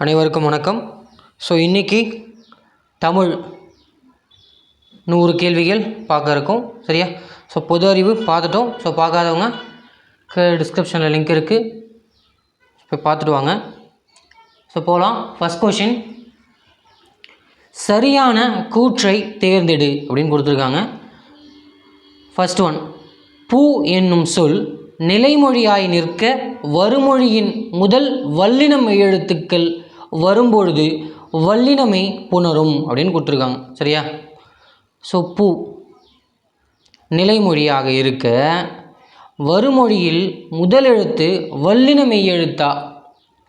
அனைவருக்கும் வணக்கம். ஸோ இன்றைக்கி தமிழ் 100 கேள்விகள் பார்க்க இருக்கோம். சரியா? ஸோ பொது அறிவு பார்த்துட்டோம். ஸோ பார்க்காதவங்க டிஸ்கிரிப்ஷனில் லிங்க் இருக்குது, போய் பார்த்துட்டு வாங்க. ஸோ போகலாம். ஃபஸ்ட் கொஷின், சரியான கூற்றை தேர்ந்தெடு அப்படின்னு கொடுத்துருக்காங்க. ஃபஸ்ட் ஒன், பூ என்னும் சொல் நிலைமொழியாய் நிற்க வருமொழியின் முதல் வல்லின மெய்யெழுத்துக்கள் வரும்பொழுது வல்லினமை புணரும் அப்படின்னு கொடுத்துருக்காங்க. சரியா? ஸோ பூ நிலைமொழியாக இருக்க வருமொழியில் முதல் எழுத்து வல்லின மெய்யெழுத்தா?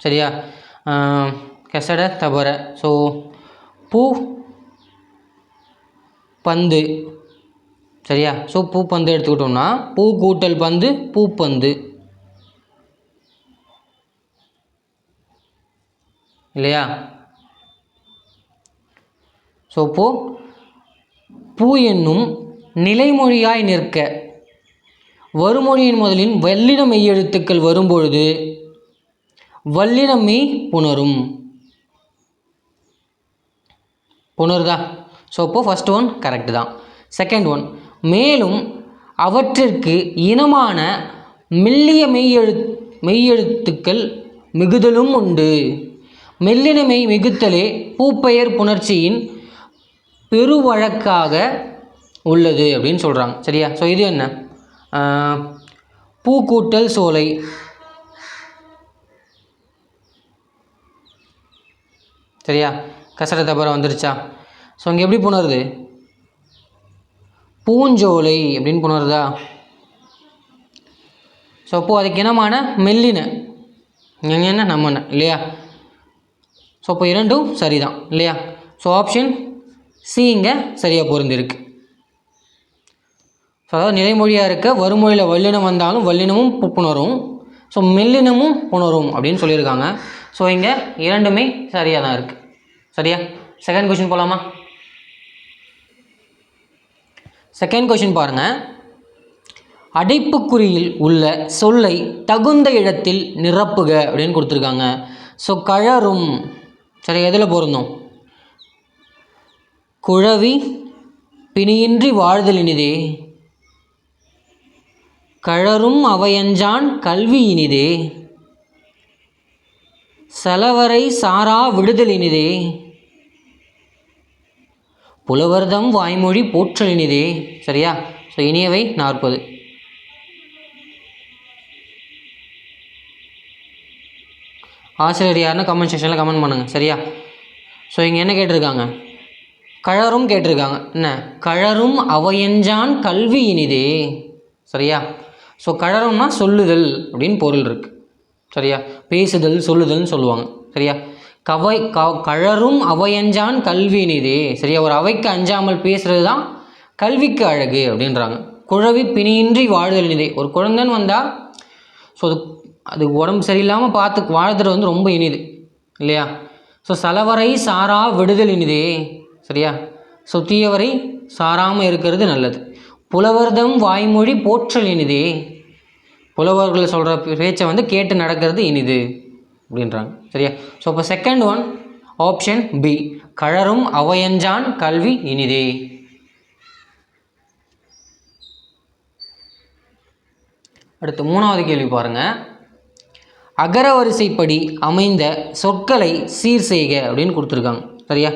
சரியா? கெசட தபர. ஸோ பூ பந்து. சரியா? ஸோ பூப்பந்து எடுத்துக்கிட்டோம்னா பூ கூட்டல் பந்து பூப்பந்து இல்லையா? ஸோ பூ என்னும் நிலைமொழியாய் நிற்க வருமொழியின் முதலின் வல்லின மெய்யெழுத்துக்கள் வரும்பொழுது வல்லினமை புணரும். புணருதா? ஸோ இப்போது ஃபஸ்ட் ஒன் கரெக்டு தான். செகண்ட் ஒன், மேலும் அவற்றிற்கு இனமான மெல்லிய மெய்யெழுத்துக்கள் மிகுதலும் உண்டு. மெல்லினமை மிகுத்தலே பூப்பெயர் புணர்ச்சியின் பெருவழக்காக உள்ளது அப்படின்னு சொல்கிறாங்க. சரியா? ஸோ இது என்ன? பூக்கூட்டல் சோலை. சரியா? கசட தபரம் வந்துருச்சா? ஸோ இங்கே எப்படி புணருது? பூஞ்சோலை அப்படின்னு புணருதா? ஸோ அப்போது அதுக்கு இனமான மெல்லின என்ன நம்ம இல்லையா? ஸோ இப்போ இரண்டும் சரிதான் இல்லையா? ஸோ ஆப்ஷன் சி இங்கே சரியாக பொருந்திருக்கு. ஸோ அதாவது நிலைமொழியாக இருக்க வருமொழியில் வல்லினம் வந்தாலும் வல்லினமும் புணரும், ஸோ மெல்லினமும் புணரும் அப்படின்னு சொல்லியிருக்காங்க. ஸோ இங்கே இரண்டுமே சரியாக தான் இருக்குது. சரியா? செகண்ட் கொஷின் போகலாமா? செகண்ட் கொஷின் பாருங்கள். அடைப்புக்குறியில் உள்ள சொல்லை தகுந்த இடத்தில் நிரப்புக அப்படின்னு கொடுத்துருக்காங்க. ஸோ கழறும். சரி, எதில் பொருந்தும்? குழவி பிணியின்றி வாழ்தல் இனிதே, கழறும் அவையஞ்சான் கல்வி இனிதே, செலவரை சாரா விடுதல் இனிதே, புலவர்தம் வாய்மொழி போற்றல் இனிதே. சரியா? ஸோ இனியவை 40. ஆசிரியர் யாருன்னு கமெண்ட் செக்ஷனில் கமெண்ட் பண்ணுங்கள். சரியா? ஸோ இங்கே என்ன கேட்டிருக்காங்க? கழறும் கேட்டிருக்காங்க. என்ன? கழறும் அவையஞ்சான் கல்வி இனிதே. சரியா? ஸோ கழறும்னா சொல்லுதல் அப்படின்னு பொருள் இருக்குது. சரியா? பேசுதல் சொல்லுதல்னு சொல்லுவாங்க. சரியா? கழறும் அவையஞ்சான் கல்வி இனிதே. சரியா? ஒரு அவைக்கு அஞ்சாமல் பேசுகிறது தான் கல்விக்கு அழகு அப்படின்றாங்க. குழவி பிணியின்றி வாழ்தல் இனிதே. ஒரு குழந்தைன்னு வந்தால் ஸோ அது உடம்பு சரியில்லாமல் பார்த்து வாழ்த்துறது வந்து ரொம்ப இனிது இல்லையா? ஸோ செலவரை சாரா விடுதல் இனிதே. சரியா? ஸோ தீயவரை சாராமல் இருக்கிறது நல்லது. புலவர்தம் வாய்மொழி போற்றல் இனிதே. புலவர்கள் சொல்கிற பேச்சை வந்து கேட்டு நடக்கிறது இனிது அப்படின்றாங்க. சரியா? ஸோ இப்போ செகண்ட் ஒன் ஆப்ஷன் பி, கழறும் அவையஞ்சான் கல்வி இனிதே. அடுத்து மூணாவது கேள்வி பாருங்கள். அகர வரிசைப்படி அமைந்த சொற்களை சீர் செய்க அப்படின்னு கொடுத்துருக்காங்க. சரியா?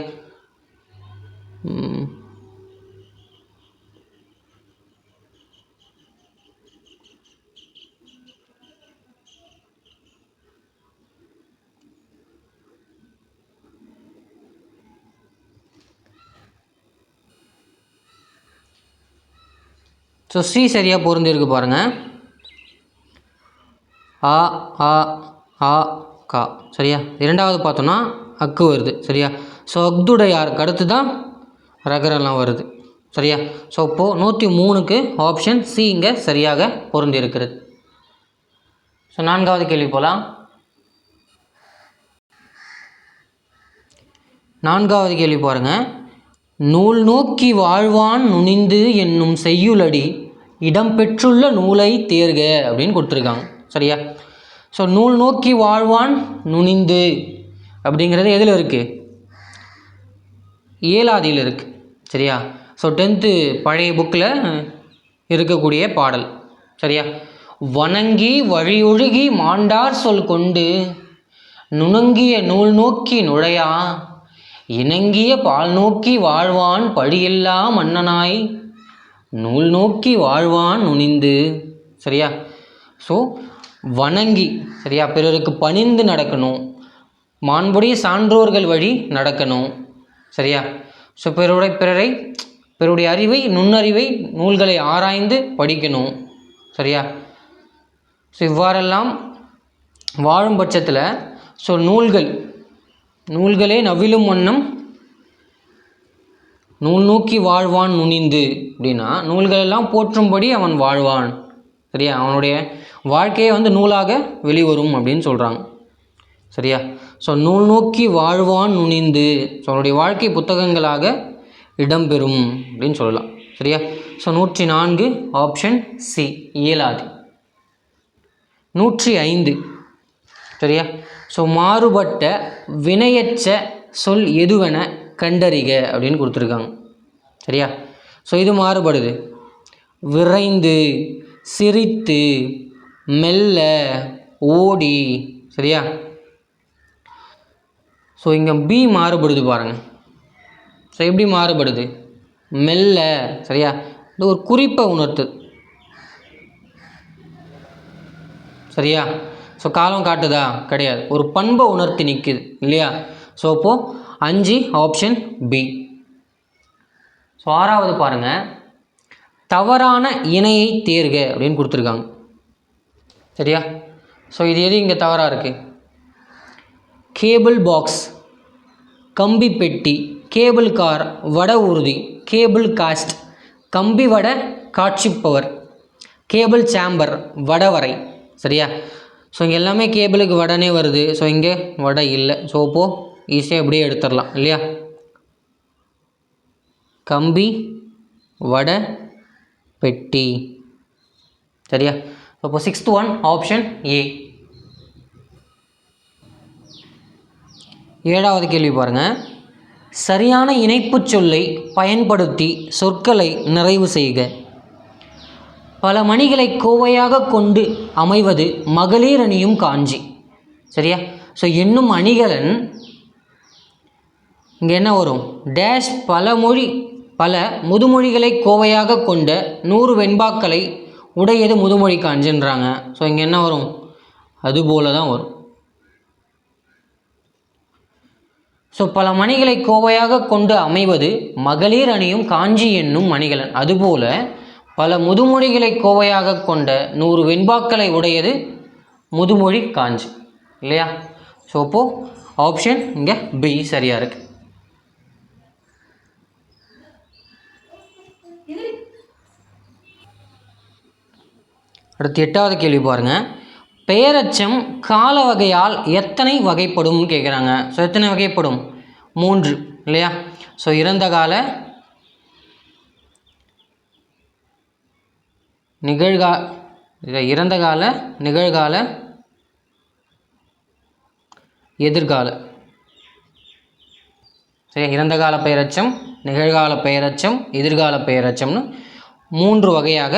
ஸோ சி சரியாக பொருந்திருக்கு பாருங்கள். ஆ ஆ ஆ கா. சரியா? இரண்டாவது பார்த்தோன்னா அக்கு வருது. சரியா? ஸோ அக்துடையாருக்கு அடுத்து தான் ரகரெல்லாம் வருது. சரியா? ஸோ இப்போது 103க்கு ஆப்ஷன் சி இங்கே சரியாக பொருந்தி இருக்கிறது. ஸோ நான்காவது கேள்வி போகலாம். நான்காவது கேள்வி பாருங்கள். நூல் நோக்கி வாழ்வான் நுனிந்து என்னும் செய்யுளடி இடம்பெற்றுள்ள நூலை தேர்க அப்படின்னு கொடுத்துருக்காங்க. சரியா? ஸோ நூல் நோக்கி வாழ்வான் நுனிந்து அப்படிங்கிறது எதில் இருக்குது? ஏலாதியில் இருக்குது. சரியா? ஸோ 10th பழைய புக்கில் இருக்கக்கூடிய பாடல். சரியா? வணங்கி வழியொழுகி மாண்டார் சொல் கொண்டு நுணங்கிய நூல் நோக்கி நுழையா இணங்கிய பால் நோக்கி வாழ்வான் படியில்லா மன்னனாய் நூல் நோக்கி வாழ்வான் நுனிந்து. சரியா? ஸோ வணங்கி, சரியா, பிறருக்கு பணிந்து நடக்கணும், மாண்புடைய சான்றோர்கள் வழி நடக்கணும். சரியா? ஸோ பிறருடைய அறிவை, நுண்ணறிவை, நூல்களை ஆராய்ந்து படிக்கணும். சரியா? ஸோ இவ்வாறெல்லாம் வாழும் பட்சத்தில் ஸோ நூல்களே நவிலும் வண்ணம் நூல் நோக்கி வாழ்வான் நுனிந்து அப்படின்னா நூல்களெல்லாம் போற்றும்படி அவன் வாழ்வான். சரியா? அவனுடைய வாழ்க்கையை நூலாக வெளிவரும் அப்படின்னு சொல்கிறாங்க. சரியா? ஸோ நூல் நோக்கி வாழ்வான் நுனிந்து, ஸோ அவனுடைய வாழ்க்கை புத்தகங்களாக இடம்பெறும் அப்படின்னு சொல்லலாம். சரியா? ஸோ 104 ஆப்ஷன் சி இயலாது. 105. சரியா? ஸோ மாறுபட்ட வினையச்ச சொல் எதுவென கண்டறிக அப்படின்னு கொடுத்துருக்காங்க. சரியா? ஸோ இது மாறுபடுது. விரைந்து, சிரித்து, மெல்ல, ஓடி. சரியா? ஸோ இங்கே பி மாறுபடுது பாருங்கள். ஸோ எப்படி மாறுபடுது? மெல்ல. சரியா? இது ஒரு குறிப்பை உணர்த்து. சரியா? ஸோ காலம் காட்டுதா? கிடையாது. ஒரு பண்பை உணர்த்தி நிற்குது இல்லையா? ஸோ அப்போது 5 ஆப்ஷன் பி. ஸோ 6வது பாருங்கள், தவறான இணையை தேர்க அப்படின்னு கொடுத்துருக்காங்க. சரியா? ஸோ இது எது இங்கே தவறாக இருக்குது? கேபிள் பாக்ஸ், கம்பி பெட்டி, கேபிள் கார், வட ஊர்தி, கேபிள் காஸ்ட், கம்பி வட காட்சிப்பவர், கேபிள் சேம்பர், வடவரை. சரியா? ஸோ இங்கே எல்லாமே கேபிளுக்கு வடனே வருது. ஸோ இங்கே வடை இல்லை. ஸோ அப்போது ஈஸியாக இப்படியே எடுத்துடலாம் இல்லையா? கம்பி வட பெட்டி. சரியா? அப்போ 6th ஒன் ஆப்ஷன் ஏ. 7வது கேள்வி பாருங்கள். சரியான இணைப்பு சொல்லை பயன்படுத்தி சொற்களை நிறைவு செய்க. பல மணிகளை கோவையாக கொண்டு அமைவது மகளிர் அணியும் காஞ்சி. சரியா? ஸோ என்னும் அணிகலன் இங்கே என்ன வரும்? டேஷ் பல முதுமொழிகளை கோவையாக கொண்ட 100 வெண்பாக்களை உடையது முதுமொழி காஞ்சின்றாங்க. ஸோ இங்கே என்ன வரும்? அதுபோல தான் வரும். ஸோ பல மணிகளை கோவையாக கொண்டு அமைவது மகளிர் அணியும் காஞ்சி என்னும் மணிகலன். அதுபோல பல முதுமொழிகளை கோவையாக கொண்ட 100 வெண்பாக்களை உடையது முதுமொழி காஞ்சி இல்லையா? ஸோ அப்போது ஆப்ஷன் இங்கே பி சரியாக இருக்குது. அடுத்து 8வது கேள்வி பாருங்கள். பெயரச்சம் கால வகையால் எத்தனை வகைப்படும் கேட்குறாங்க. ஸோ எத்தனை வகைப்படும்? 3 இல்லையா? ஸோ இறந்த கால, நிகழ்கால, எதிர்கால. சரி, இறந்த கால பெயரச்சம், நிகழ்கால பெயரச்சம், எதிர்கால பெயரச்சம்னு 3 வகையாக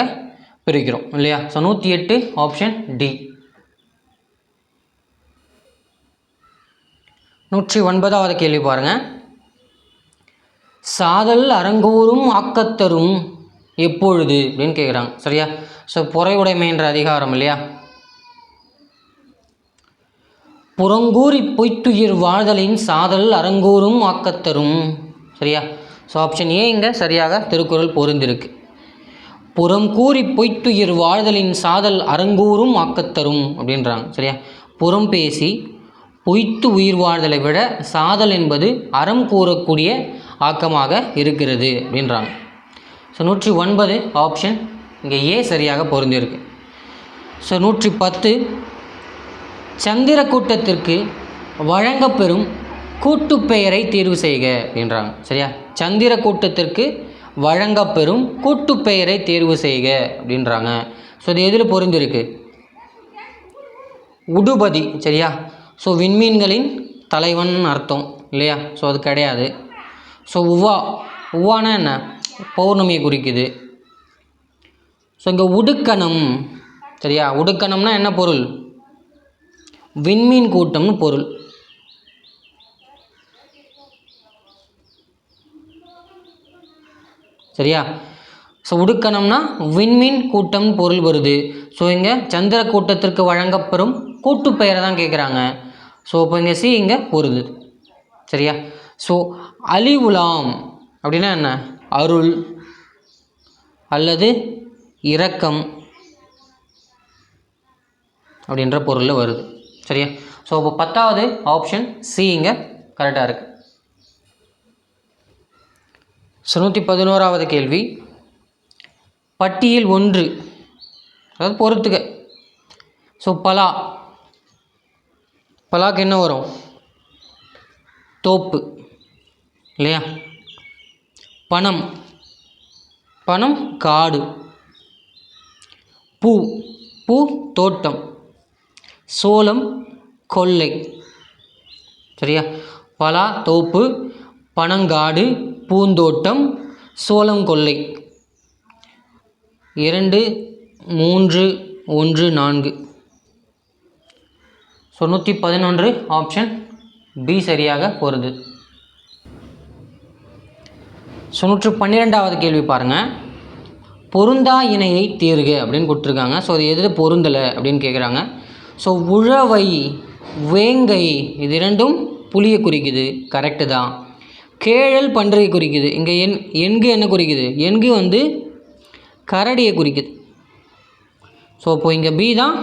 பிரிக்கிறோம் இல்லையா? So 108 option D. 109வது கேள்வி பாருங்கள். சாதல் அரங்கூரும் ஆக்கத்தரும் எப்பொழுது அப்படின்னு கேட்குறாங்க. சரியா? ஸோ பொறையுடைமை என்ற அதிகாரம் இல்லையா? புறங்கூறி பொய்த்துயிர் வாழ்தலின் சாதல் அரங்கூரும் ஆக்கத்தரும். சரியா? ஸோ ஆப்ஷன் ஏ இங்கே சரியாக திருக்குறள் பொருந்திருக்கு. புறம் கூறி பொய்த்துயிர் வாழ்தலின் சாதல் அரங்கூரும் ஆக்கத்தரும் அப்படின்றாங்க. சரியா? புறம் பேசி பொய்த்து உயிர் வாழ்தலை விட சாதல் என்பது அறம் கூறக்கூடிய ஆக்கமாக இருக்கிறது அப்படின்றாங்க. ஸோ 109 ஆப்ஷன் இங்கே ஏ சரியாக பொருந்திருக்கு. ஸோ 110 சந்திர கூட்டத்திற்கு வழங்கப்பெறும் கூட்டுப்பெயரை தேர்வு செய்க அப்படின்றாங்க. சரியா? சந்திர கூட்டத்திற்கு வழங்கப்பெறும் கூட்டுப்பெயரை தேர்வு செய்க அப்படின்றாங்க. ஸோ இது எதில் பொருந்திருக்கு? உடுபதி. சரியா? ஸோ விண்மீன்களின் தலைவன் அர்த்தம் இல்லையா? ஸோ அது கிடையாது. ஸோ உவானா என்ன? பௌர்ணமியை குறிக்குது. ஸோ இங்கே உடுக்கணம், சரியா? உடுக்கணம்னா என்ன பொருள்? விண்மீன் கூட்டம்னு பொருள். சரியா? ஸோ உடுக்கணம்னா விண்மீன் கூட்டம் பொருள் வருது. ஸோ இங்கே சந்திர கூட்டத்திற்கு வழங்கப்பெறும் கூட்டு பெயரை தான் கேட்குறாங்க. ஸோ இப்போ இங்கே சி இங்கே பொருது. சரியா? ஸோ அலிவுலாம் அப்படின்னா என்ன? அருள் அல்லது இரக்கம் அப்படின்ற பொருளில் வருது. சரியா? ஸோ இப்போ 10வது ஆப்ஷன் சி இங்கே கரெக்டாக இருக்குது. ஸோ 111வது கேள்வி, பட்டியல் 1, அதாவது பொறுத்துக்க. ஸோ பலாக்கு என்ன வரும்? தோப்பு இல்லையா? பணம் காடு. பூ தோட்டம். சோளம் கொல்லை. சரியா? பலா தோப்பு, பனங்காடு, பூந்தோட்டம், சோளம் கொல்லை. 2, 3, 1, 4. ஸோ 111 ஆப்ஷன் பி சரியாக பொருது. ஸோ 112வது கேள்வி பாருங்கள். பொருந்தா இணையை தேர்க அப்படின்னு கொடுத்துருக்காங்க. ஸோ அது எது பொருந்தலை அப்படின்னு கேட்குறாங்க. ஸோ உழவை, வேங்கை இது இரண்டும் புளியை குறிக்குது, கரெக்டு தான். கேழல் பன்றியை குறிக்குது. இங்கே எண்கு என்ன குறிக்குது? எண்கு வந்து கரடியை குறிக்குது. ஸோ இப்போ இங்கே பி தான்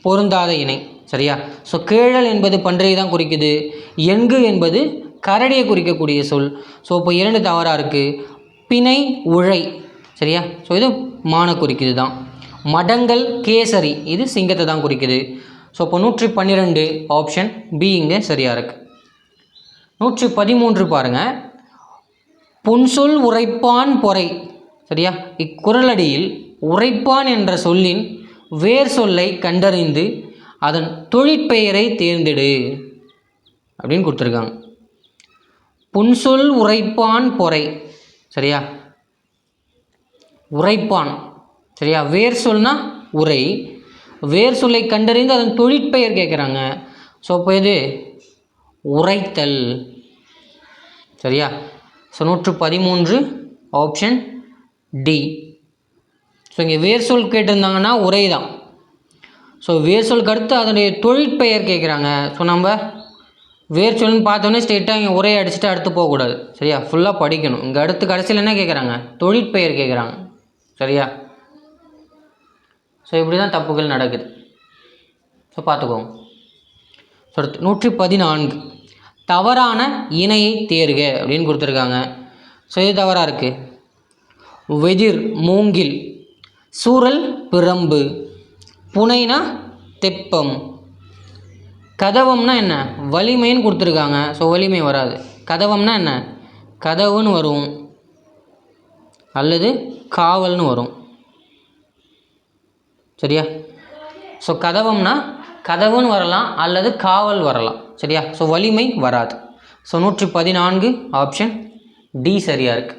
பொருந்தாத இணை. சரியா? ஸோ கேழல் என்பது பன்றியை தான் குறிக்குது, எண்கு என்பது கரடியை குறிக்கக்கூடிய சொல். ஸோ இப்போ 2 தவறாக இருக்குது. பிணை உழை. சரியா? ஸோ இது மான குறிக்குது தான். மடங்கள் கேசரி இது சிங்கத்தை தான் குறிக்குது. ஸோ இப்போ 112 ஆப்ஷன் பி இங்கே சரியாக இருக்குது. 113 பாருங்கள். புன்சொல் உரைப்பான் பொறை. சரியா? இக்குறளடியில் உரைப்பான் என்ற சொல்லின் வேர் சொல்லை கண்டறிந்து அதன் தொழிற்பெயரை தேர்ந்தெடு அப்படின்னு கொடுத்துருக்காங்க. புன்சொல் உரைப்பான் பொறை. சரியா? உரைப்பான். சரியா? வேர் சொல்னா உரை, வேர் சொல்லை கண்டறிந்து அதன் தொழிற்பெயர் கேட்குறாங்க. ஸோ இப்போ இது உரைத்தல். சரியா? So 113 option D. ஸோ இங்கே வேர் சொல் கேட்டிருந்தாங்கன்னா உரை தான். ஸோ வேர் சொல்லுக்கு அடுத்து அதனுடைய தொழிற்பெயர் கேட்குறாங்க. ஸோ நம்ம வேர் சொல்லுன்னு பார்த்தோன்னே ஸ்ட்ரெயிட்டாக இங்கே உரையை அடிச்சுட்டு அடுத்து போகக்கூடாது. சரியா? ஃபுல்லாக படிக்கணும். இங்கே அடுத்து கடைசியில் என்ன கேட்குறாங்க? தொழிற்பெயர் கேட்குறாங்க. சரியா? ஸோ இப்படி தான் தப்புகள் நடக்குது. ஸோ பார்த்துக்கோங்க. ஸோ அடுத்து 114 தவறான இணையை தேர்க அப்படின்னு கொடுத்துருக்காங்க. ஸோ இது தவறாக இருக்குது. வெதிர் மூங்கில், சூரல் பிரம்பு, புனைனா தெப்பம், கதவம்னா என்ன? வலிமைன்னு கொடுத்துருக்காங்க. ஸோ வலிமை வராது. கதவம்னா என்ன? கதவுன்னு வரும் அல்லது காவல்னு வரும். சரியா? ஸோ கதவம்னா கதவுன்னு வரலாம் அல்லது காவல் வரலாம். சரியா? ஸோ வலிமை வராது. ஸோ 114 ஆப்ஷன் டி சரியாக இருக்குது.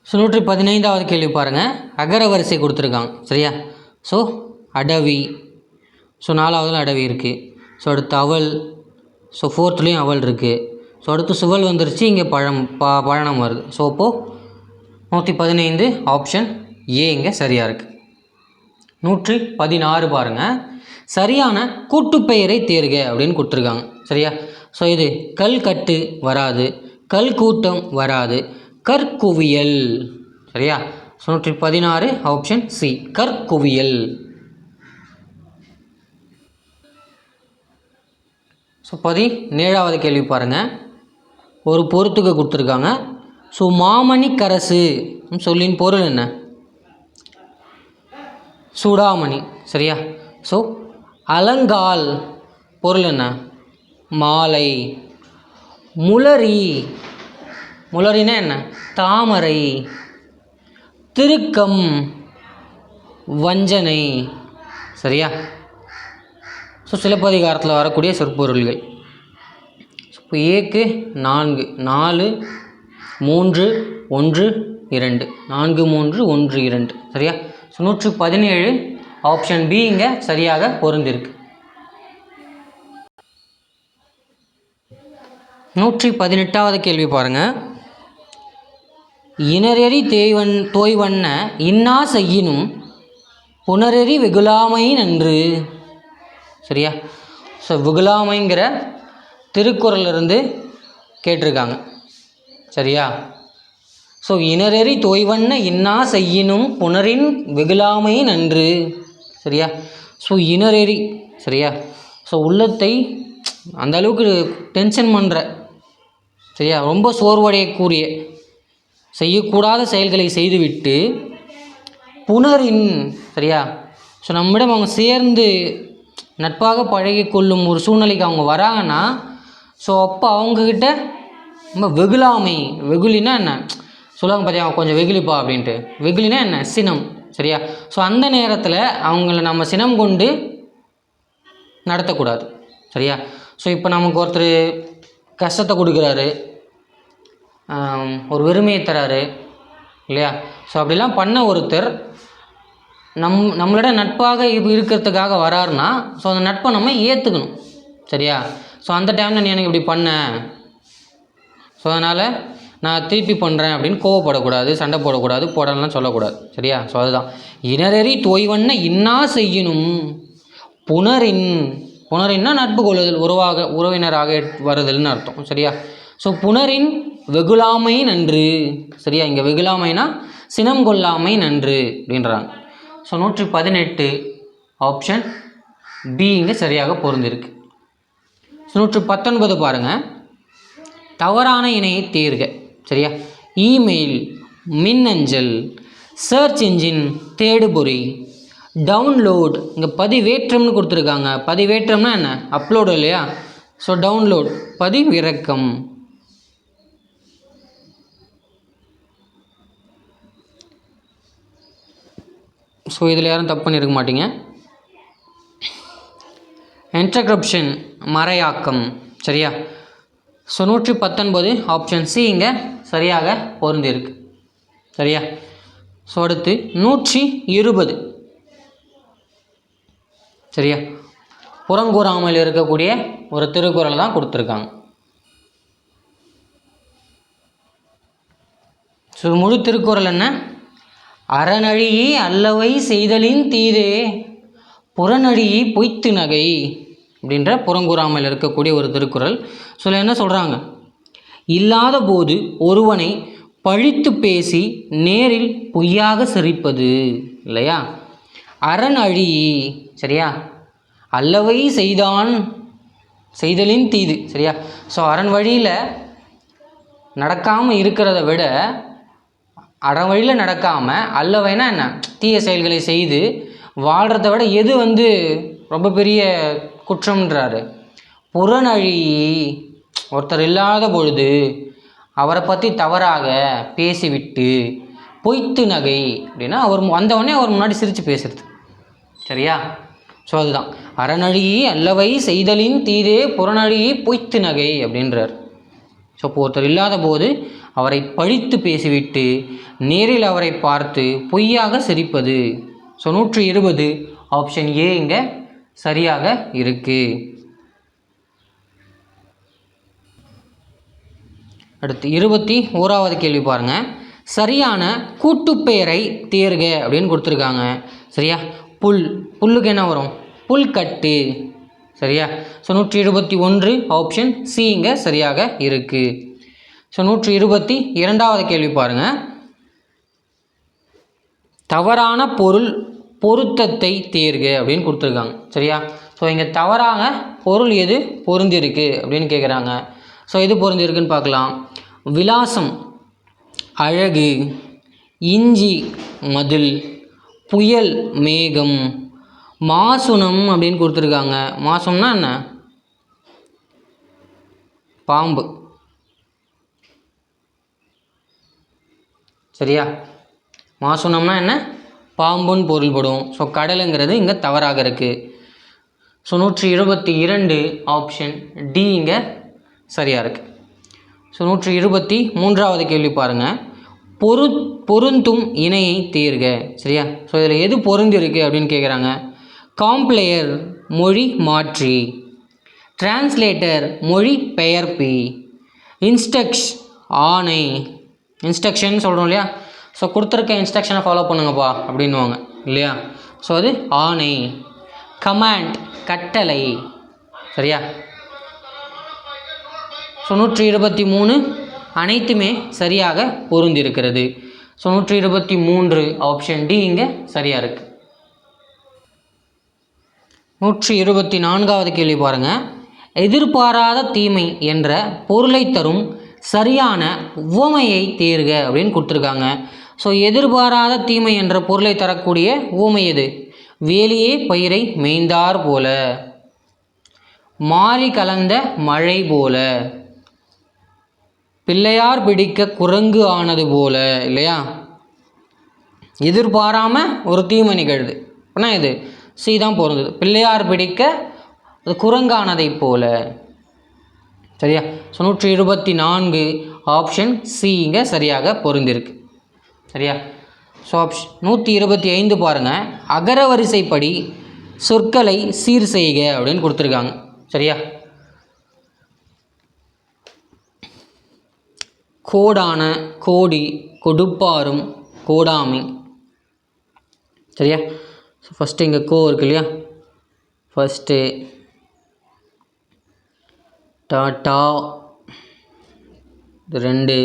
ஸோ 115வது கேள்வி பாருங்கள். அகர வரிசை கொடுத்துருக்காங்க. சரியா? ஸோ அடவி. ஸோ 4வதுல அடவி இருக்குது. ஸோ அடுத்து அவல். ஸோ 4த்துலேயும் அவல் இருக்குது. ஸோ அடுத்து சுவல் வந்துருச்சு. இங்கே பழனம் வருது. ஸோ இப்போது 115 ஆப்ஷன் ஏ இங்கே சரியாக இருக்குது. 116 பாருங்கள். சரியான கூட்டுப்பெயரை தேர்க அப்படின்னு கொடுத்துருக்காங்க. சரியா? ஸோ இது கல்கட்டு வராது, கல் கூட்டம் வராது, கற்குவியல். சரியா? 116 ஆப்ஷன் சி கற்குவியல். ஸோ 17வது கேள்வி பாருங்கள். ஒரு பொறுத்துக்க கொடுத்துருக்காங்க. ஸோ மாமணிக்கரசு சொல்லின் பொருள் என்ன? சூடாமணி. சரியா? ஸோ அலங்கால் பொருள் என்ன? மாலை. முளரி. முளரினா என்ன? தாமரை. திருக்கம். வஞ்சனை. சரியா? ஸோ சிலப்பதிகாரத்தில் வரக்கூடிய சொற்பொருள்கள். இப்போ ஏக்கு 4 4 3 1 2 4 3 1 2. சரியா? ஸோ 117 ஆப்ஷன் பி இங்கே சரியாக பொருந்திருக்கு. 118வது கேள்வி பாருங்கள். இனரெறி தோய்வண்ண இன்னா செய்யினும் புனரெறி வெகுளாமை நன்று. சரியா? ஸோ வெகுளாமைங்கிற திருக்குறளிலிருந்து கேட்டிருக்காங்க. சரியா? ஸோ இனரெறி தோய்வண்ண இன்னா செய்யினும் புனரின் வெகுளாமை நன்று. சரியா? ஸோ இனரெறி. சரியா? ஸோ உள்ளத்தை அந்த அளவுக்கு டென்ஷன் பண்ணுற, சரியா, ரொம்ப சோர்வடையக்கூடிய செய்யக்கூடாத செயல்களை செய்துவிட்டு புனரின். சரியா? ஸோ நம்மிடம் அவங்க சேர்ந்து நட்பாக பழகி கொள்ளும் ஒரு சூழ்நிலைக்கு அவங்க வராங்கன்னா, ஸோ அப்போ அவங்கக்கிட்ட ரொம்ப வெகுளாமை. வெகுளினா என்ன சொல்லுவாங்க பார்த்தியா, கொஞ்சம் வெகுளிப்பா அப்படின்ட்டு. வெகுளினா என்ன? சினம். சரியா? ஸோ அந்த நேரத்தில் அவங்கள நம்ம சினம் கொண்டு நடத்தக்கூடாது. சரியா? ஸோ இப்போ நமக்கு ஒருத்தர் கஷ்டத்தை கொடுக்குறாரு, ஒரு வெறுமையை தராரு இல்லையா? ஸோ அப்படிலாம் பண்ண ஒருத்தர் நம்மளோட நட்பாக இருக்கிறதுக்காக வராருன்னா, ஸோ அந்த நட்பை நம்ம ஏற்றுக்கணும். சரியா? ஸோ அந்த டைமில் நீ எனக்கு இப்படி பண்ண, ஸோ அதனால் நான் திருப்பி பண்ணுறேன் அப்படின்னு கோவப்படக்கூடாது, சண்டை போடக்கூடாது, போடலாம் சொல்லக்கூடாது. சரியா? ஸோ அதுதான் இனரெறி தோய்வண்ண இன்னா செய்யணும் புனரின். புனரின்னா நட்பு கொள்ளுதல், உறவினராக வருதல்னு அர்த்தம். சரியா? ஸோ புனரின் வெகுளாமை நன்று. சரியா? இங்கே வெகுளாமைனா சினம் கொள்ளாமை நன்று அப்படின்றாங்க. ஸோ 118 ஆப்ஷன் பி இங்கே சரியாக பொருந்திருக்கு. ஸோ 119 பாருங்கள். தவறான இணையை தேர்க. சரியா? இமெயில், மின்னஞ்சல், சர்ச் இன்ஜின், தேடுபொறி, டவுன்லோட். இங்கே பதிவேற்றம்னு கொடுத்துருக்காங்க. பதிவேற்றம்னா என்ன? அப்லோடு இல்லையா? ஸோ டவுன்லோட் பதிவிறக்கம். ஸோ இதில் யாரும் தப்பு பண்ணியிருக்க மாட்டீங்க. என்ட்ரக்ரப்ஷன் மறையாக்கம். சரியா? ஸோ 119 ஆப்ஷன் சி இங்கே சரியாக பொருந்திருக்கு. சரியா? ஸோ அடுத்து 120. சரியா? புறங்கூறாமல் இருக்கக்கூடிய ஒரு திருக்குறள் தான் கொடுத்துருக்காங்க. ஸோ முழு திருக்குறள் என்ன? அறநழியை அல்லவை செய்தலின் தீதே புறநழியை பொய்த்து நகை அப்படின்ற புறங்கூறாமல் இருக்கக்கூடிய ஒரு திருக்குறள். ஸோ என்ன சொல்கிறாங்க? இல்லாத போது ஒருவனை பழித்து பேசி நேரில் பொய்யாக சிரிப்பது இல்லையா? அறநழி. சரியா? அல்லவை செய்தலின் தீது. சரியா? ஸோ அரண் வழியில் நடக்காமல் இருக்கிறத விட அரண் வழியில் நடக்காமல் அல்லவைனா என்ன? தீய செயல்களை செய்து வாழ்கிறத விட எது ரொம்ப பெரிய குற்றம்ன்றாரு? புறநழி. ஒருத்தர் இல்லாத பொழுது அவரை பற்றி தவறாக பேசிவிட்டு பொய்த்து நகை அப்படின்னா அவர் வந்தவொடனே அவர் முன்னாடி சிரித்து பேசுறது. சரியா? ஸோ அதுதான் அறநழியை அல்லவை செய்தலின் தீதே புறநழியை பொய்த்து நகை அப்படின்றார். ஸோ இப்போ ஒருத்தர் இல்லாத போது அவரை பழித்து பேசிவிட்டு நேரில் அவரை பார்த்து பொய்யாக சிரிப்பது. ஸோ 120 ஆப்ஷன் ஏ இங்கே சரியாக இருக்குது. அடுத்து 21வது கேள்வி பாருங்கள். சரியான கூட்டுப்பெயரை தேர்க அப்படின்னு கொடுத்துருக்காங்க. சரியா? புல்லுக்கு என்ன வரும்? புல்கட்டு. சரியா? ஸோ 121 ஆப்ஷன் சி இங்கே சரியாக இருக்குது. ஸோ 122வது கேள்வி பாருங்கள். தவறான பொருத்தத்தை தேர்க அப்படின்னு கொடுத்துருக்காங்க. சரியா? ஸோ இங்கே தவறான பொருள் எது பொருந்திருக்கு அப்படின்னு கேட்குறாங்க. ஸோ எது பொருந்திருக்குன்னு பார்க்கலாம். விலாசம் அழகு, இஞ்சி மதில், புயல் மேகம், மாசுனம் அப்படின்னு கொடுத்துருக்காங்க. மாசும்னா என்ன? பாம்பு. சரியா? மாசுனம்னா என்ன? பாம்புன்னு பொருள்படும். ஸோ கடலுங்கிறது இங்கே தவறாக இருக்குது. ஸோ 122 ஆப்ஷன் டி இங்கே சரியாக இருக்குது. ஸோ 123வது கேள்வி பாருங்கள். பொருந்தும் இணையை தேர்க. சரியா? ஸோ இதில் எது பொருந்தி இருக்குது அப்படின்னு கேட்குறாங்க. காம்ப்ளேயர் மொழி மாற்றி, டிரான்ஸ்லேட்டர் மொழி பெயர்ப்பி, ஆணை, இன்ஸ்ட்ரக்ஷன் சொல்கிறோம் இல்லையா? ஸோ கொடுத்துருக்க இன்ஸ்ட்ரக்ஷனை ஃபாலோ பண்ணுங்கப்பா அப்படின்வாங்க இல்லையா? ஸோ அது ஆணை. கமாண்ட் கட்டளை. சரியா? ஸோ 123 அனைத்துமே சரியாக பொருந்திருக்கிறது. ஸோ 123 ஆப்ஷன் டி இங்கே சரியாக இருக்குது. 124வது கேள்வி பாருங்கள். எதிர்பாராத தீமை என்ற பொருளை தரும் சரியான உவமையை தேர்க அப்படின்னு கொடுத்துருக்காங்க. ஸோ எதிர்பாராத தீமை என்ற பொருளை தரக்கூடிய உவமை எது? வேலியே பயிரை மேய்ந்தார் போல, மாறி கலந்த மழை போல, பிள்ளையார் பிடிக்க குரங்கு ஆனது போல இல்லையா? எதிர்பாராமல் ஒரு தீமை நிகழ்து அப்படின்னா இது சி தான் பொருந்தது. பிள்ளையார் பிடிக்க அது குரங்கானதை போல. சரியா? ஸோ 124 ஆப்ஷன் சி இங்கே சரியாக பொருந்திருக்கு. சரியா? ஸோ 125 பாருங்கள். அகர வரிசைப்படி சொற்களை சீர் செய்க அப்படின்னு கொடுத்துருக்காங்க. சரியா? கோடான, கோடி, கொடுப்பாரும், கோடாமை. சரியா? ஸோ ஃபஸ்ட்டு இங்கே கோ இருக்கு இல்லையா? ஃபஸ்ட்டு டாட்டா, 2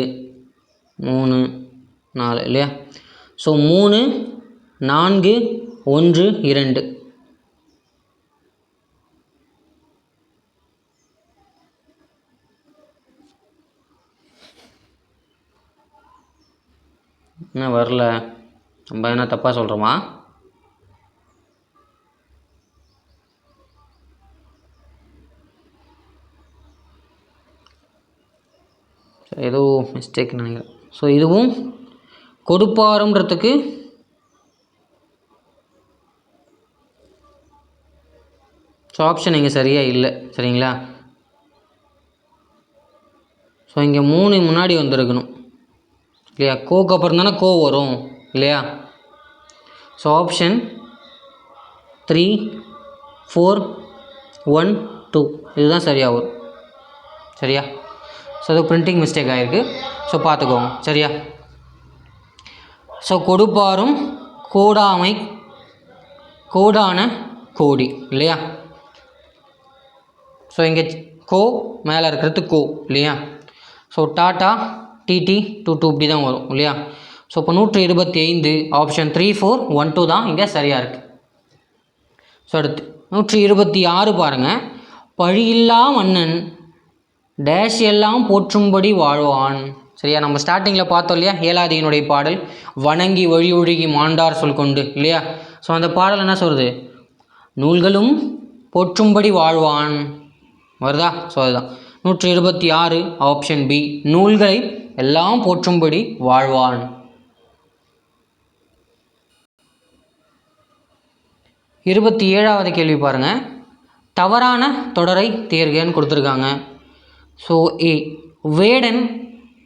3 4 இல்லையா? ஸோ 3 4 1 2. என்ன வரல? நம்ம என்ன தப்பாக சொல்கிறோமா? ஏதோ மிஸ்டேக் நினைக்கிறேன். ஸோ இதுவும் கொடுப்பாருன்றதுக்கு ஸோ ஆப்ஷன் இங்கே சரியாக இல்லை. சரிங்களா? ஸோ இங்கே 3 முன்னாடி வந்திருக்கணும் இல்லையா? கோக்கு அப்புறம் தானே கோ வரும் இல்லையா? ஸோ ஆப்ஷன் 3 4 1 2 இதுதான் சரியாக வரும். சரியா? ஸோ அது பிரிண்டிங் மிஸ்டேக் ஆகிருக்கு. ஸோ பார்த்துக்கோங்க. சரியா? ஸோ கொடுப்பாரும், கோடாமை, கோடான, கோடி இல்லையா? ஸோ இங்கே கோ மேலே இருக்கிறது கோ இல்லையா? ஸோ டாட்டா, டிடி, 2 2 இப்படி தான் வரும் இல்லையா? ஸோ இப்போ 125 ஆப்ஷன் 3 4 1 2 தான் இங்கே சரியாக இருக்குது. ஸோ அடுத்து 126 பாருங்கள். பழியில்லா மன்னன் டேஷ் எல்லாம் போற்றும்படி வாழ்வான். சரியா? நம்ம ஸ்டார்டிங்கில் பார்த்தோம் இல்லையா? ஏலாதியினுடைய பாடல் வணங்கி வழி ஒழுகி மாண்டார் சொல் கொண்டு இல்லையா? ஸோ அந்த பாடல் என்ன சொல்கிறது? நூல்களும் போற்றும்படி வாழ்வான் வருதா? ஸோ அதுதான் 126 ஆப்ஷன் பி, நூல்களை எல்லாம் போற்றும்படி வாழ்வான். 27வது கேள்வி பாருங்கள். தவறான தொடரை தேர்கன்னு கொடுத்துருக்காங்க. ஸோ ஏ, வேடன்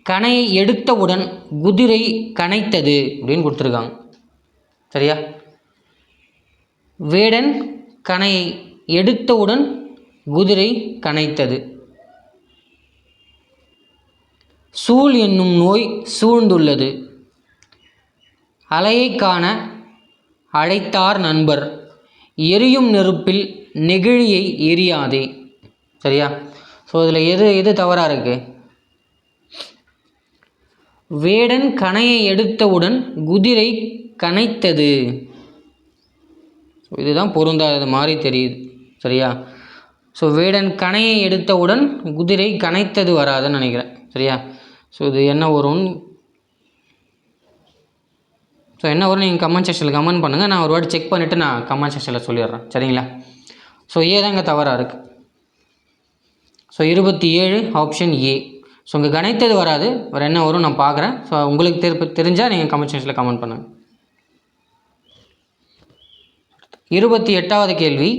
கணையை எடுத்தவுடன் குதிரை கனைத்தது அப்படின்னு கொடுத்துருக்காங்க. சரியா? வேடன் கணையை எடுத்தவுடன் குதிரை கனைத்தது. சூழ் என்னும் நோய் சூழ்ந்துள்ளது, அலையை காண அழைத்தார் நண்பர், எரியும் நெருப்பில் நெகிழியை எரியாதே. சரியா? ஸோ இதில் எது தவறாக இருக்குது? வேடன் கணையை எடுத்தவுடன் குதிரை கனைத்தது. ஸோ இதுதான் பொருந்தாதது மாதிரி தெரியுது. சரியா? ஸோ வேடன் கணையை எடுத்தவுடன் குதிரை கனைத்தது வராதுன்னு நினைக்கிறேன். சரியா? ஸோ இது என்ன வரும்? ஸோ என்ன வரும் நீங்கள் கமெண்ட் செக்ஷனில் கமெண்ட் பண்ணுங்கள். நான் ஒரு வாட்டி செக் பண்ணிவிட்டு நான் கமெண்ட் செக்ஷனில் சொல்லிடுறேன். சரிங்களா? ஸோ ஏ தாங்க தவறாக இருக்குது. So 27 option A. ஸோ இங்கே கணித்தது வராது, வேறு என்ன வரும் நான் பார்க்குறேன். ஸோ உங்களுக்கு தெரிஞ்சால் நீங்கள் கமெண்ட் செக்ஷனில் கமெண்ட் பண்ணுங்கள். 28வது கேள்வி,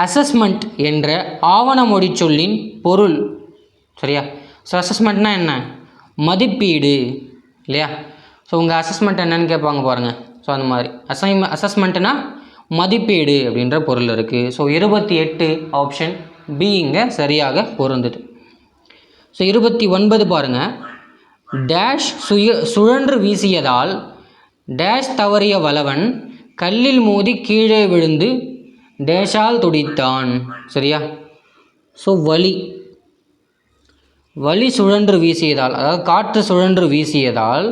அசஸ்மெண்ட் என்ற ஆவண மொழி சொல்லின் பொருள். சரியா? ஸோ அசஸ்மெண்ட்னா என்ன? மதிப்பீடு இல்லையா? ஸோ உங்கள் அசஸ்மெண்ட் என்னன்னு கேட்பாங்க பாருங்கள். ஸோ அந்த மாதிரி அசஸ்மெண்ட்னா மதிப்பீடு அப்படின்ற பொருள் இருக்குது. ஸோ 28 ஆப்ஷன் பி இங்கே சரியாக பொருந்துது. ஸோ 29 பாருங்கள், டேஷ் சுழன்று வீசியதால் டேஷ் தவறிய வளவன் கல்லில் மோதி கீழே விழுந்து டேஷால் துடித்தான். சரியா? ஸோ வலி சுழன்று வீசியதால், அதாவது காற்று சுழன்று வீசியதால்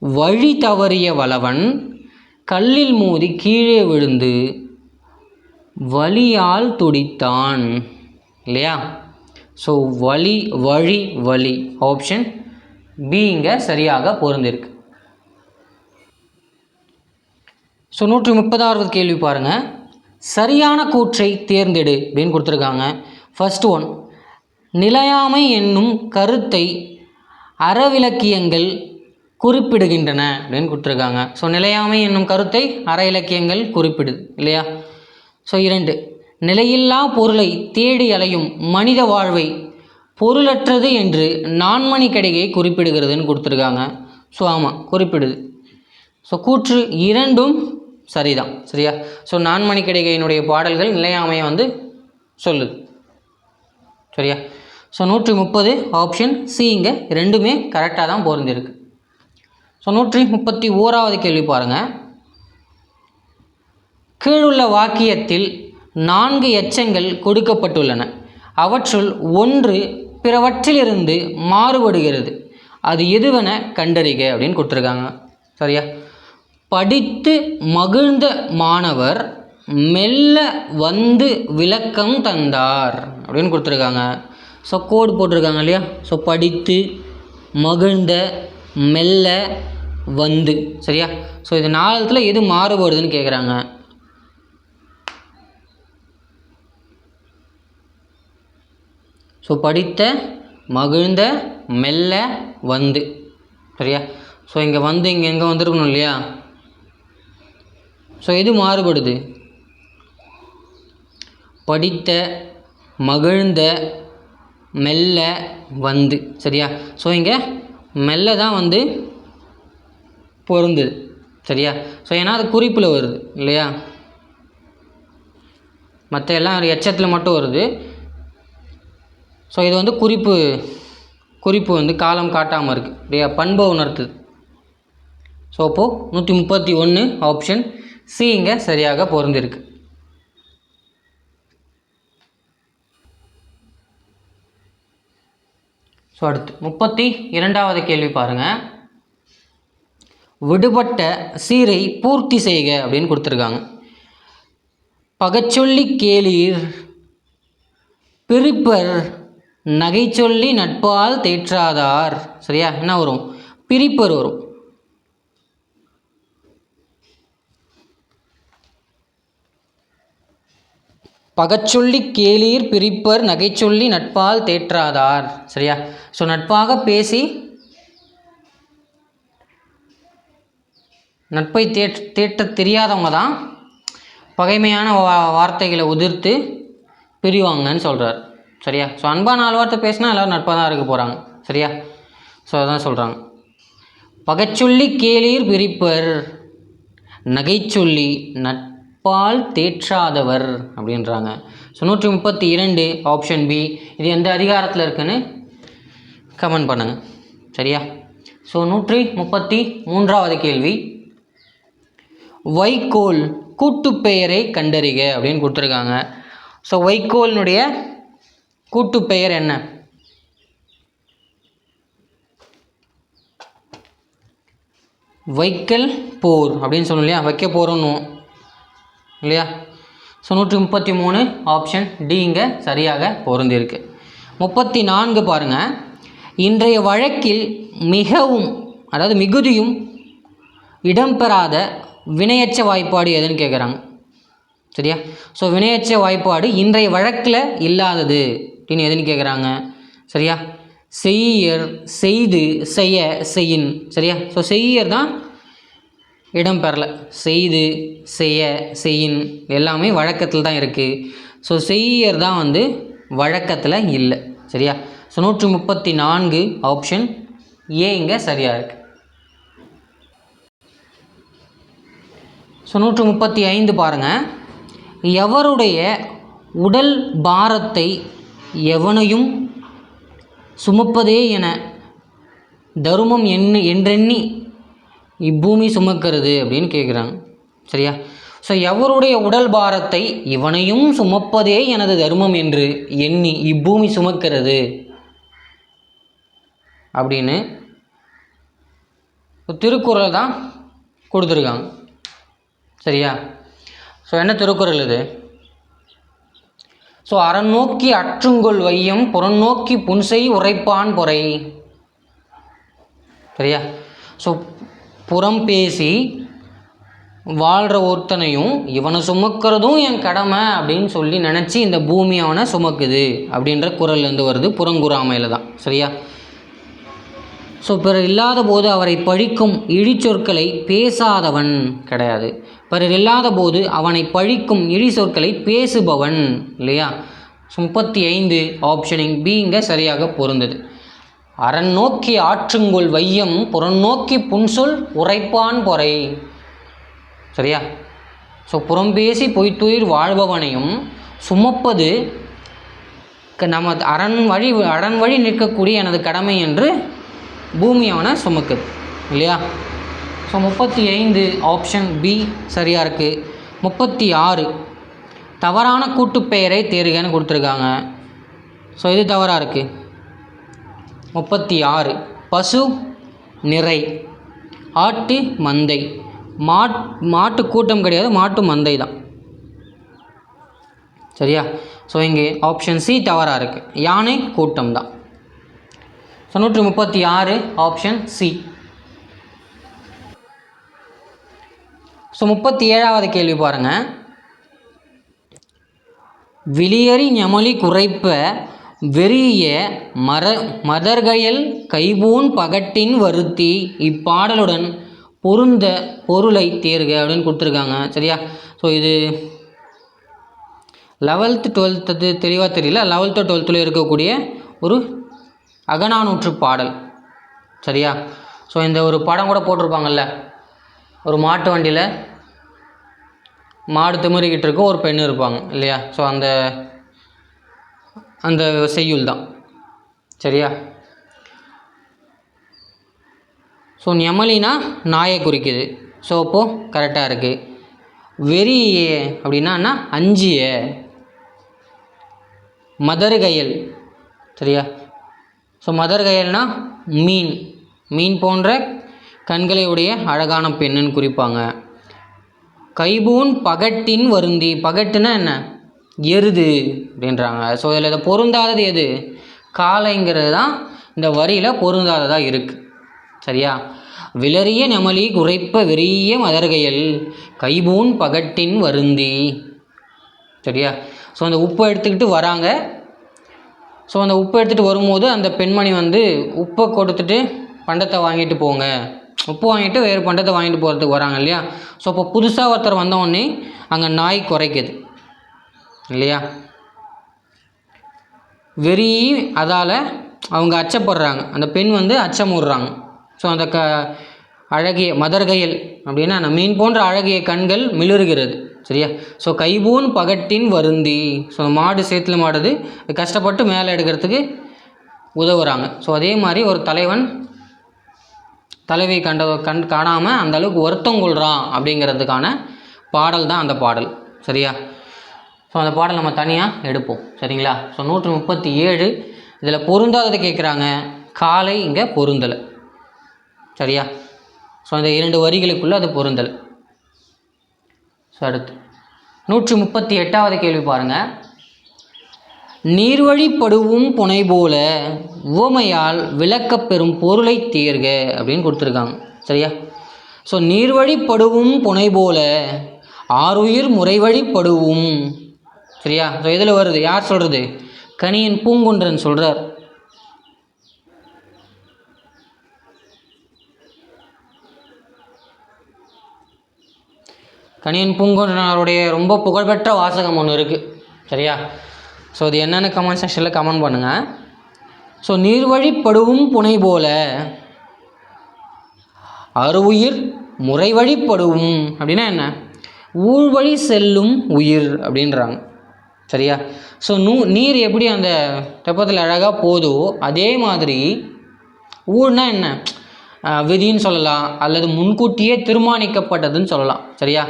வழி தவறிய வளவன் கல்லில் மோதி கீழே விழுந்து வலியால் துடித்தான் இல்லையா? ஸோ வழி ஆப்ஷன் பி இங்கே சரியாக பொருந்திருக்கு. ஸோ 130வது கேள்வி பாருங்கள், சரியான கூற்றை தேர்ந்தெடு அப்படின்னு கொடுத்துருக்காங்க. ஃபர்ஸ்ட் ஒன், நிலையாமை என்னும் கருத்தை அறவிலக்கியங்கள் குறிப்பிடுகின்றன அப்படின்னு கொடுத்துருக்காங்க. ஸோ நிலையாமை என்னும் கருத்தை அற இலக்கியங்கள் குறிப்பிடுது இல்லையா? ஸோ 2, நிலையில்லா பொருளை தேடி அலையும் மனித வாழ்வை பொருளற்றது என்று நான்மணி கடிகை குறிப்பிடுகிறதுன்னு கொடுத்துருக்காங்க. ஸோ ஆமாம், குறிப்பிடுது. ஸோ கூற்று இரண்டும் சரிதான். சரியா? ஸோ நான்மணி கடிகையினுடைய பாடல்கள் நிலையாமையை சொல்லுது. சரியா? ஸோ 130 ஆப்ஷன் சி இங்கே ரெண்டுமே கரெக்டாக தான் பொருந்திருக்கு. ஸோ 131வது கேள்வி பாருங்கள், கீழுள்ள வாக்கியத்தில் 4 எச்சங்கள் கொடுக்கப்பட்டுள்ளன. அவற்றுள் ஒன்று பிறவற்றிலிருந்து மாறுபடுகிறது. அது எதுவென கண்டறிக அப்படின்னு கொடுத்துருக்காங்க. சரியா? படித்து மகிழ்ந்த மாணவர் மெல்ல வந்து விளக்கம் தந்தார் அப்படின்னு கொடுத்துருக்காங்க. ஸோ கோடு போட்டிருக்காங்க இல்லையா? ஸோ படித்து மகிழ்ந்த மெல்ல வந்து. சரியா? ஸோ இது 4ல் எது மாறுபடுதுன்னு கேட்குறாங்க. ஸோ படித்த மகிழ்ந்த மெல்ல வந்து. சரியா? ஸோ இங்கே இங்கே எங்கே வந்திருக்கணும் இல்லையா? ஸோ எது மாறுபடுது? படித்த மகிழ்ந்த மெல்ல வந்து. சரியா? ஸோ இங்கே மெல்ல தான் பொருந்துது. சரியா? ஸோ ஏன்னா அது குறிப்பில் வருது இல்லையா? மற்ற எல்லாம் எச்சத்தில் மட்டும் வருது. ஸோ இது குறிப்பு காலம் காட்டாமல் இருக்குது இல்லையா? பண்பை உணர்த்துது. ஸோ அப்போது 131 ஆப்ஷன் சி இங்கே சரியாக பொருந்திருக்கு. ஸோ அடுத்து 32வது கேள்வி பாருங்கள், விடுபட்ட சீரை பூர்த்தி செய்க அப்படின்னு கொடுத்துருக்காங்க. பகச்சொல்லி கேளீர் பிரிப்பர் நகைச்சொல்லி நட்பால் தேற்றாதார். சரியா? என்ன வரும்? பிரிப்பர் வரும். பகச்சொல்லி கேளீர் பிரிப்பர் நகைச்சொல்லி நட்பால் தேற்றாதார். சரியா? ஸோ நட்பாக பேசி நட்பை தேற்ற தெரியாதவங்க தான் பகைமையான வார்த்தைகளை உதிர்த்து பிரிவாங்கன்னு சொல்கிறார். சரியா? ஸோ அன்பாக 4 வார்த்தை பேசினா எல்லோரும் நட்பாக தான் இருக்க போகிறாங்க. சரியா? ஸோ அதான் சொல்கிறாங்க. பகச்சொல்லி கேளீர் பிரிப்பர் நகைச்சொல்லி நட்பால் தேற்றாதவர் அப்படின்றாங்க. So 132 option B. இது எந்த அதிகாரத்தில் இருக்குன்னு கமெண்ட் பண்ணுங்கள். சரியா? ஸோ 133வது கேள்வி, வைக்கோல் கூட்டுப்பெயரை கண்டறிக அப்படின்னு கொடுத்துருக்காங்க. ஸோ வைக்கோலினுடைய கூட்டுப்பெயர் என்ன? வைக்கல் போர் அப்படின்னு சொல்லணும் இல்லையா? வைக்க போகிறோன்னு இல்லையா? ஸோ 133 ஆப்ஷன் டி இங்கே சரியாக பொருந்திருக்கு. 34 பாருங்கள், இன்றைய வழக்கில் மிகுதியும் இடம்பெறாத வினையச்ச வாய்ப்பாடு எதுன்னு கேட்குறாங்க. சரியா? ஸோ வினையச்ச வாய்ப்பாடு இன்றைய வழக்கில் இல்லாதது அப்படின்னு எதுன்னு கேட்குறாங்க. சரியா? செய்யர் செய்து செய்ய செய்யின். சரியா? ஸோ செய்யர் தான் இடம் பெறலை. செய்து, செய்ய, செய்யின் எல்லாமே வழக்கத்தில் தான் இருக்குது. ஸோ செய்யர் தான் வந்து வழக்கத்தில் இல்லை. சரியா? ஸோ 134 ஆப்ஷன் ஏ இங்கே சரியாக இருக்குது. ஸோ 135 பாருங்கள். எவருடைய உடல் பாரத்தை எவனையும் சுமப்பதே என தருமம் என்றெண்ணி இப்பூமி சுமக்கிறது அப்படின்னு கேட்குறாங்க. சரியா? ஸோ எவருடைய உடல் பாரத்தை இவனையும் சுமப்பதே எனது தர்மம் என்று எண்ணி இப்பூமி சுமக்கிறது அப்படின்னு திருக்குறள் தான் கொடுத்துருக்காங்க. சரியா? ஸோ என்ன திருக்குறள் இது? ஸோ அறநோக்கி அற்றுங்கொள் வையம் புறநோக்கி புன்செய் உரைப்பான் பொறை. சரியா? ஸோ புறம் பேசி வாழ்கிற ஒருத்தனையும் இவனை சுமக்கிறதும் என் கடமை அப்படின்னு சொல்லி நினச்சி இந்த பூமி அவனை சுமக்குது அப்படின்ற குறள்லேருந்து வருது, புறங்குறாமையில் தான். சரியா? ஸோ பிறர் இல்லாத போது அவரை பழிக்கும் இழிச்சொற்களை பேசாதவன் கிடையாது. பிறர் இல்லாத போது அவனை பழிக்கும் இழி சொற்களை பேசுபவன் இல்லையா? 35 ஆப்ஷனிங் பி இங்கே சரியாக பொருந்தது. அரண் நோக்கி ஆற்றுங்கொள் வையம் புறநோக்கி புன்சொல் உரைப்பான் பொறை. சரியா? ஸோ புறம்பேசி பொய்த்துயிர் வாழ்பவனையும் சுமப்பது நம்ம அரண் வழி நிற்கக்கூடிய எனது கடமை என்று பூமி அவனை சுமக்குது இல்லையா? ஸோ 35 ஆப்ஷன் பி சரியாக இருக்குது. 36 தவறான கூட்டுப்பெயரை தேர்கன்னு கொடுத்துருக்காங்க. ஸோ இது தவறாக இருக்குது. 36 பசு நிறை, ஆட்டு மந்தை. மாட்டு கூட்டம் கிடையாது, மாட்டு மந்தை தான். சரியா? ஸோ இங்கே ஆப்ஷன் சி தவறாக இருக்குது, யானை கூட்டம் தான். So 136 option C. ஸோ 37வது கேள்வி பாருங்கள். விளியறி ஞமலி குறைப்ப வெறிய மதர்கயல் கைபூன் பகட்டின் வருத்தி இப்பாடலுடன் பொருந்த பொருளை தேர்க அப்படின்னு கொடுத்துருக்காங்க. சரியா? ஸோ இது 11th 12th தெளிவாக தெரியல. 11th 12th இருக்கக்கூடிய ஒரு அகநானூற்று பாடல். சரியா? ஸோ இந்த ஒரு படம் கூட போட்டிருப்பாங்கல்ல, ஒரு மாட்டு வண்டியில் மாடு திமிரிக்கிட்டு இருக்கும், ஒரு பெண் இருப்பாங்க இல்லையா? ஸோ அந்த செய்யுள் தான். சரியா? ஸோ ஞமலினா நாயை குறிக்குது. ஸோ அப்போது கரெக்டாக இருக்குது. வெறிய அப்படின்னா அஞ்சிய. மதர்கயல். சரியா? ஸோ மதர்கயல்னா மீன் போன்ற கண்களை உடைய அழகான பெண்ணுன்னு குறிப்பாங்க. கைபூன் பகட்டின் வருந்தி. பகட்டுனா என்ன? எருது அப்படின்றாங்க. ஸோ இதில் இதை பொருந்தாதது எது? காளைங்கிறது தான் இந்த வரியில் பொருந்தாததாக இருக்குது. சரியா? விளறிய நெமலி குறைப்ப வெறிய மதர்கையல் கைபூன் பகட்டின் வருந்தி. சரியா? ஸோ அந்த உப்பை எடுத்துக்கிட்டு வராங்க. ஸோ அந்த உப்பை எடுத்துகிட்டு வரும்போது அந்த பெண்மணி வந்து உப்பை கொடுத்துட்டு பண்டத்தை வாங்கிட்டு போங்க, உப்பு வாங்கிட்டு வேறு பண்டத்தை வாங்கிட்டு போகிறதுக்கு வராங்க இல்லையா? ஸோ இப்போ புதுசாக ஒருத்தர் வந்தோடனே அங்கே நாய் குறைக்குது இல்லையா? வெறி, அதால் அவங்க அச்சப்படுறாங்க, அந்த பெண் வந்து அச்சமுடுறாங்க. ஸோ அந்த அழகிய மதர்கையல் அப்படின்னா அந்த மீன் போன்ற அழகிய கண்கள் மிளறுகிறது. சரியா? ஸோ கைபூன் பகட்டின் வருந்தி. ஸோ மாடு சேத்துல மாடுது, கஷ்டப்பட்டு மேலே எடுக்கிறதுக்கு உதவுறாங்க. ஸோ அதே மாதிரி ஒரு தலைவன் தலைவை காணாமல் அந்த அளவுக்கு வருத்தம் கொள்கிறான் அப்படிங்கிறதுக்கான பாடல் தான் அந்த பாடல். சரியா? ஸோ அந்த பாடல் நம்ம தனியாக எடுப்போம். சரிங்களா? ஸோ 137 இதில் பொருந்தாததை கேட்குறாங்க. காலை இங்கே பொருந்தலை. சரியா? ஸோ இந்த 2 வரிகளுக்குள்ளே அது பொருந்தலை. ஸோ அடுத்து 138வது கேள்வி பாருங்கள். நீர்வழிப்படுவும் புனை போல உவமையால் விளக்கப்பெறும் பொருளை தேர்க அப்படின்னு கொடுத்துருக்காங்க. சரியா? ஸோ நீர்வழிப்படுவும் புனை போல ஆறுயிர் முறைவழிப்படுவும். சரியா? ஸோ இதில் வருது, யார் சொல்கிறது? கணியன் பூங்குன்றன் சொல்கிறார். கணியன் பூங்குன்றனாருடைய ரொம்ப புகழ்பெற்ற வாசகம் ஒன்று இருக்குது. சரியா? ஸோ இது என்னென்னு கமெண்ட் செக்ஷனில் கமெண்ட் பண்ணுங்கள். ஸோ நீர்வழிப்படுவும் புனை போல அருவுயிர் முறைவழிப்படுவும் அப்படின்னா என்ன? ஊழ்வழி செல்லும் உயிர் அப்படின்றாங்க. சரியா? ஸோ நீர் எப்படி அந்த தெப்பத்தில் அழகாக போதோ அதே மாதிரி ஊழ்னா என்ன? விதின்னு சொல்லலாம், அல்லது முன்கூட்டியே தீர்மானிக்கப்பட்டதுன்னு சொல்லலாம். சரியா?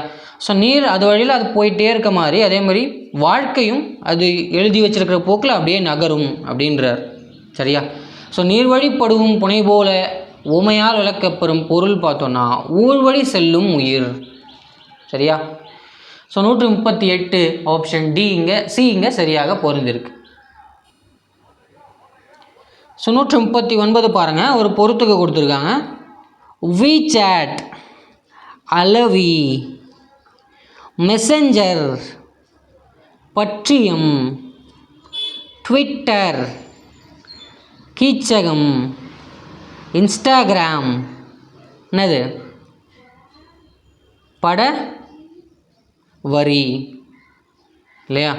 ஸோ நீர் அது வழியில் அது போயிட்டே இருக்க மாதிரி அதே மாதிரி வாழ்க்கையும் அது எழுதி வச்சிருக்கிற போக்கில் அப்படியே நகரும் அப்படின்றார். சரியா? ஸோ நீர்வழிப்படுவும் புனை போல உமையால் விளக்கப்பெறும் பொருள் பார்த்தோன்னா ஊழ்வழி செல்லும் உயிர். சரியா? ஸோ 138 ஆப்ஷன் டி இங்கே, சி இங்கே சரியாக பொருந்திருக்கு. ஸோ 139 பாருங்கள், ஒரு பொறுத்துக்கு கொடுத்துருக்காங்க. WeChat, அளவி, மெசஞ்சர், பற்றியம், ட்விட்டர், கீச்சகம், இன்ஸ்டாகிராம், என்னது? பட வரி இல்லையா?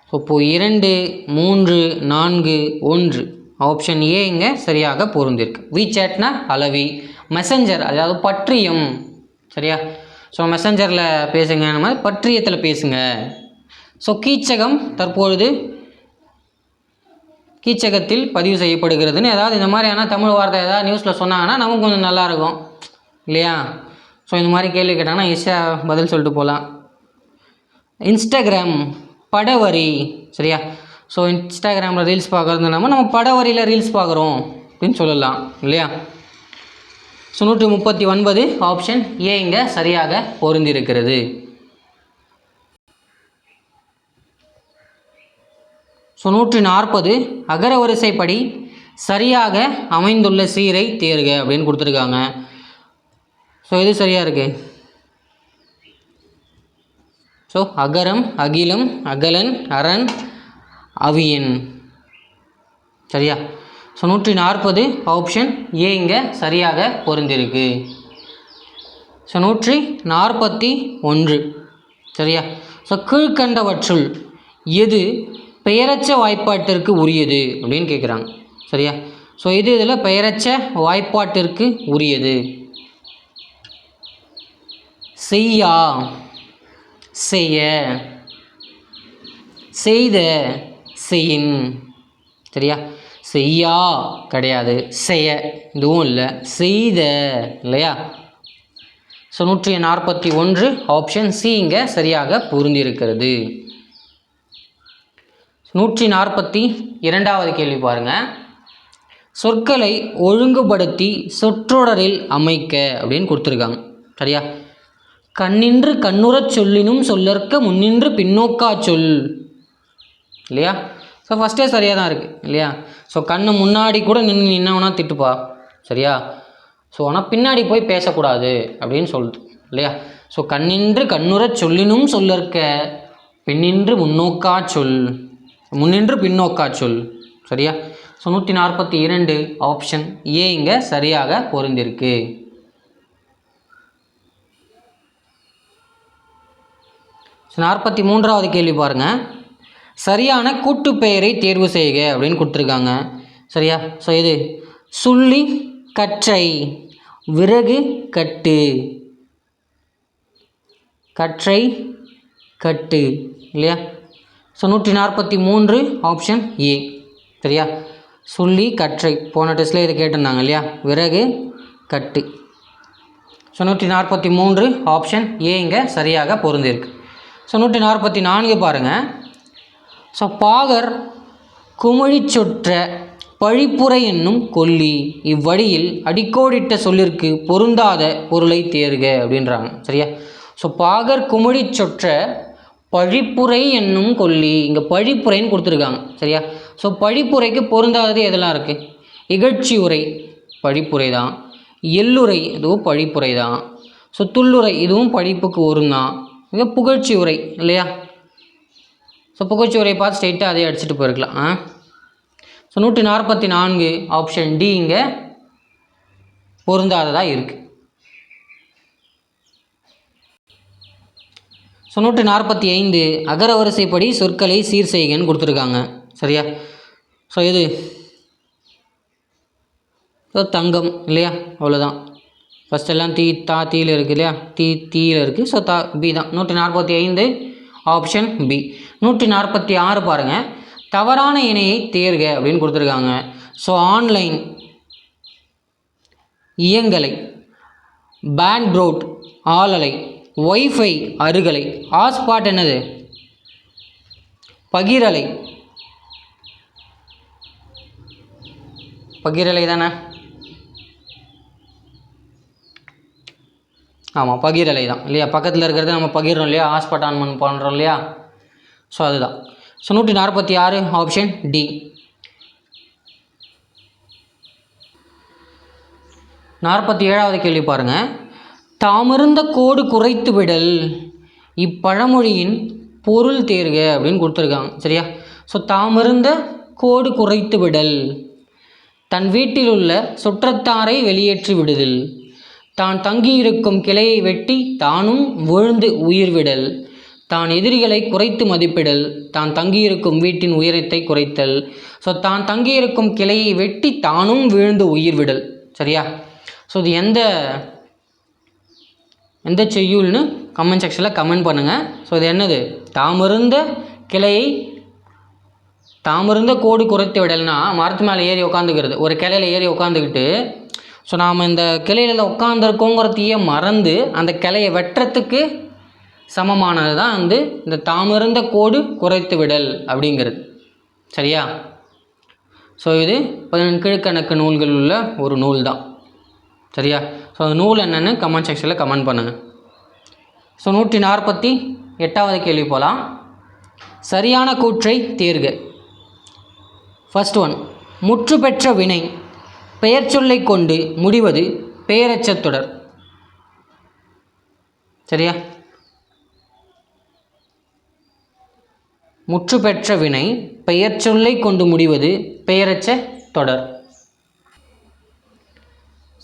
ஸோ இப்போது 2, 3, 4, 1 ஆப்ஷன் ஏ இங்கே சரியாக பொருந்திருக்கு. WeChatனா அளவி, மெசஞ்சர் அதாவது பற்றியம். சரியா? ஸோ மெசஞ்சரில் பேசுங்க, நம்ம பற்றியத்தில் பேசுங்க. ஸோ கீச்சகம் தற்பொழுது கீச்சகத்தில் பதிவு செய்யப்படுகிறதுன்னு ஏதாவது இந்த மாதிரியான தமிழ் வார்த்தை ஏதாவது நியூஸில் சொன்னாங்கன்னா நமக்கு கொஞ்சம் நல்லாயிருக்கும் இல்லையா? ஸோ இந்த மாதிரி கேள்வி கேட்டாங்கன்னா ஈஸியாக பதில் சொல்லிட்டு போகலாம். இன்ஸ்டாகிராம் படவரி. சரியா? ஸோ இன்ஸ்டாகிராமில் ரீல்ஸ் பார்க்குறது இல்லாமல் நம்ம படவரியில் ரீல்ஸ் பார்க்குறோம் அப்படின்னு சொல்லலாம் இல்லையா? ஸோ 139 ஆப்ஷன் ஏ இங்கே சரியாக பொருந்திருக்கிறது. ஸோ 140 அகர வரிசைப்படி சரியாக அமைந்துள்ள சீரை தேர்க அப்படின்னு கொடுத்துருக்காங்க. ஸோ இது சரியாக இருக்குது. ஸோ அகரம், அகிலம், அகலன், அரண், அவியன். சரியா? ஸோ 140 ஆப்ஷன் ஏ இங்கே சரியாக பொருந்திருக்கு. ஸோ 141 சரியா? ஸோ கீழ்கண்டவற்றுள் எது பெயரச்ச வாய்ப்பாட்டிற்கு உரியது அப்படின்னு கேட்குறாங்க. சரியா? ஸோ இதில் பெயரச்ச வாய்ப்பாட்டிற்கு உரியது. செய்யா, செய்ய, செய்த, செய்யின். சரியா? செய்யா கிடையாது, செய்ய இதுவும் இல்லை, செய்த இல்லையா? ஸோ 141 ஆப்ஷன் சி இங்கே சரியாக பொருந்திருக்கிறது. 142வது கேள்வி பாருங்கள். சொற்களை ஒழுங்குபடுத்தி சொற்றொடரில் அமைக்க அப்படின்னு கொடுத்துருக்காங்க. சரியா? கண்ணின்று கண்ணுறச் சொல்லினும் சொல்லற்க முன்னின்று பின்னோக்கா சொல் இல்லையா? ஸோ ஃபஸ்ட்டே சரியாக தான் இருக்குது இல்லையா? ஸோ கண்ணு முன்னாடி கூட நின்று நின்னவனா திட்டுப்பா. சரியா? ஸோ ஆனால் பின்னாடி போய் பேசக்கூடாது அப்படின்னு சொல்லுது இல்லையா? ஸோ கண்ணின்று கண்ணுறச் சொல்லினும் சொல்லற்க பின்னின்று முன்னோக்கா சொல், முன்னின்று பின்னோக்கா சொல். சரியா? ஸோ 142 ஆப்ஷன் ஏ இங்கே சரியாக பொருந்திருக்கு. 43வது கேள்வி பாருங்கள். சரியான கூட்டு பெயரை தேர்வு செய்க அப்படின்னு கொடுத்துருக்காங்க. சரியா? ஸோ இது சுள்ளி கற்றை, விறகு கட்டு, கற்றை கட்டு இல்லையா? So 143 option A. சரியா? சுள்ளி கற்றை போன டெஸ்ட்டில் இதை கேட்டிருந்தாங்க இல்லையா? விறகு கட்டு. ஸோ 143 ஆப்ஷன் ஏ இங்கே சரியாக பொருந்திருக்கு. ஸோ 144 பாருங்கள். ஸோ பாகர் குமிழி சொற்ற பழிப்புரை என்னும் கொல்லி இவ்வழியில் அடிக்கோடிட்ட சொல்லிற்கு பொருந்தாத பொருளை தேர்க அப்படின்றாங்க. சரியா? ஸோ பாகர் குமிழி சொற்ற பழிப்புரை என்னும் கொல்லி, இங்கே பழிப்புரைன்னு கொடுத்துருக்காங்க. சரியா? ஸோ பழிப்புரைக்கு பொருந்தாதது எதெல்லாம் இருக்குது? இகழ்ச்சி உரை பழிப்புரை தான், எள்ளுரை இதுவும் பழிப்புரை தான், ஸோ துள்ளுரை இதுவும் பழிப்புக்கு வரும் தான். இங்கே புகழ்ச்சி உரை இல்லையா? ஸோ புகழ்ச்சி உரையை பார்த்து ஸ்ட்ரைட்டாக அதே அடிச்சுட்டு போயிருக்கலாம். ஸோ 144 ஆப்ஷன் டி இங்கே பொருந்தாததாக இருக்குது. ஸோ 145 அகர வரிசைப்படி சொற்களை சீர் செய்கன்னு கொடுத்துருக்காங்க. சரியா? ஸோ இது ஸோ தங்கம் இல்லையா? அவ்வளோதான். ஃபஸ்ட் எல்லாம் தீயில் இருக்குது இல்லையா? தீயில் இருக்குது. ஸோ பி தான். 145 ஆப்ஷன் பி. 146 பாருங்கள். தவறான இணையை தேர்க அப்படின்னு கொடுத்துருக்காங்க. ஸோ ஆன்லைன், இயங்கலை, பேண்ட்ப்ரோட் ஆளலை, ஒய்ஃபை அருகலை, ஹாட்ஸ்பாட் என்னது? பகிரலை. பகிரலை தானே? ஆமாம், பகிரலை தான் இல்லையா? பக்கத்தில் இருக்கிறத நம்ம பகிர்றோம் இல்லையா? ஹாட்ஸ்பாட் ஆன் பண்ணுறோம் இல்லையா? ஸோ அதுதான். So 146 option D. 47வது கேள்வி பாருங்கள். தாமிருந்த கோடு குறைத்து விடல் இப்பழமொழியின் பொருள் தேர்க அப்படின்னு கொடுத்துருக்காங்க. சரியா? ஸோ தாமிருந்த கோடு குறைத்து விடல், தன் வீட்டில் உள்ள சுற்றத்தாரை வெளியேற்றி விடுதல், தான் தங்கியிருக்கும் கிளையை வெட்டி தானும் விழுந்து உயிர் விடல், தான் எதிரிகளை குறைத்து மதிப்பிடல், தான் தங்கியிருக்கும் வீட்டின் உயரத்தை குறைத்தல். ஸோ தான் தங்கியிருக்கும் கிளையை வெட்டி தானும் விழுந்து உயிர் விடல். சரியா? ஸோ இது எந்த செய்யுள்னு கமெண்ட் செக்ஷனில் கமெண்ட் பண்ணுங்கள். ஸோ இது என்னது? தாமிருந்த கோடு குறைத்து விடல்னா மரத்து மேலே ஏறி உட்காந்துக்கிறது. ஒரு கிளையில் ஏறி உட்காந்துக்கிட்டு ஸோ நாம் இந்த கிளையில் உட்காந்துருக்கோங்கிறதையே மறந்து அந்த கிளையை வெட்டுறதுக்கு சமமானது தான் இந்த தாமிருந்த கோடு குறைத்து விடல் அப்படிங்கிறது. சரியா? ஸோ இது 10 கீழ்க்கணக்கு நூல்கள் உள்ள ஒரு நூல் தான். சரியா? ஸோ அந்த நூல் என்னென்னு கமெண்ட் செக்ஷனில் கமெண்ட் பண்ணுங்கள். ஸோ 148வது கேள்வி போகலாம். சரியான கூற்றை தேர்க. ஃபர்ஸ்ட் ஒன், முற்று பெற்ற வினை பெயர் சொல்லை கொண்டு முடிவது பெயரெச்சத் தொடர். சரியா? முற்று பெற்ற வினை பெயர் சொல்லை கொண்டு முடிவது பெயரெச்ச தொடர்.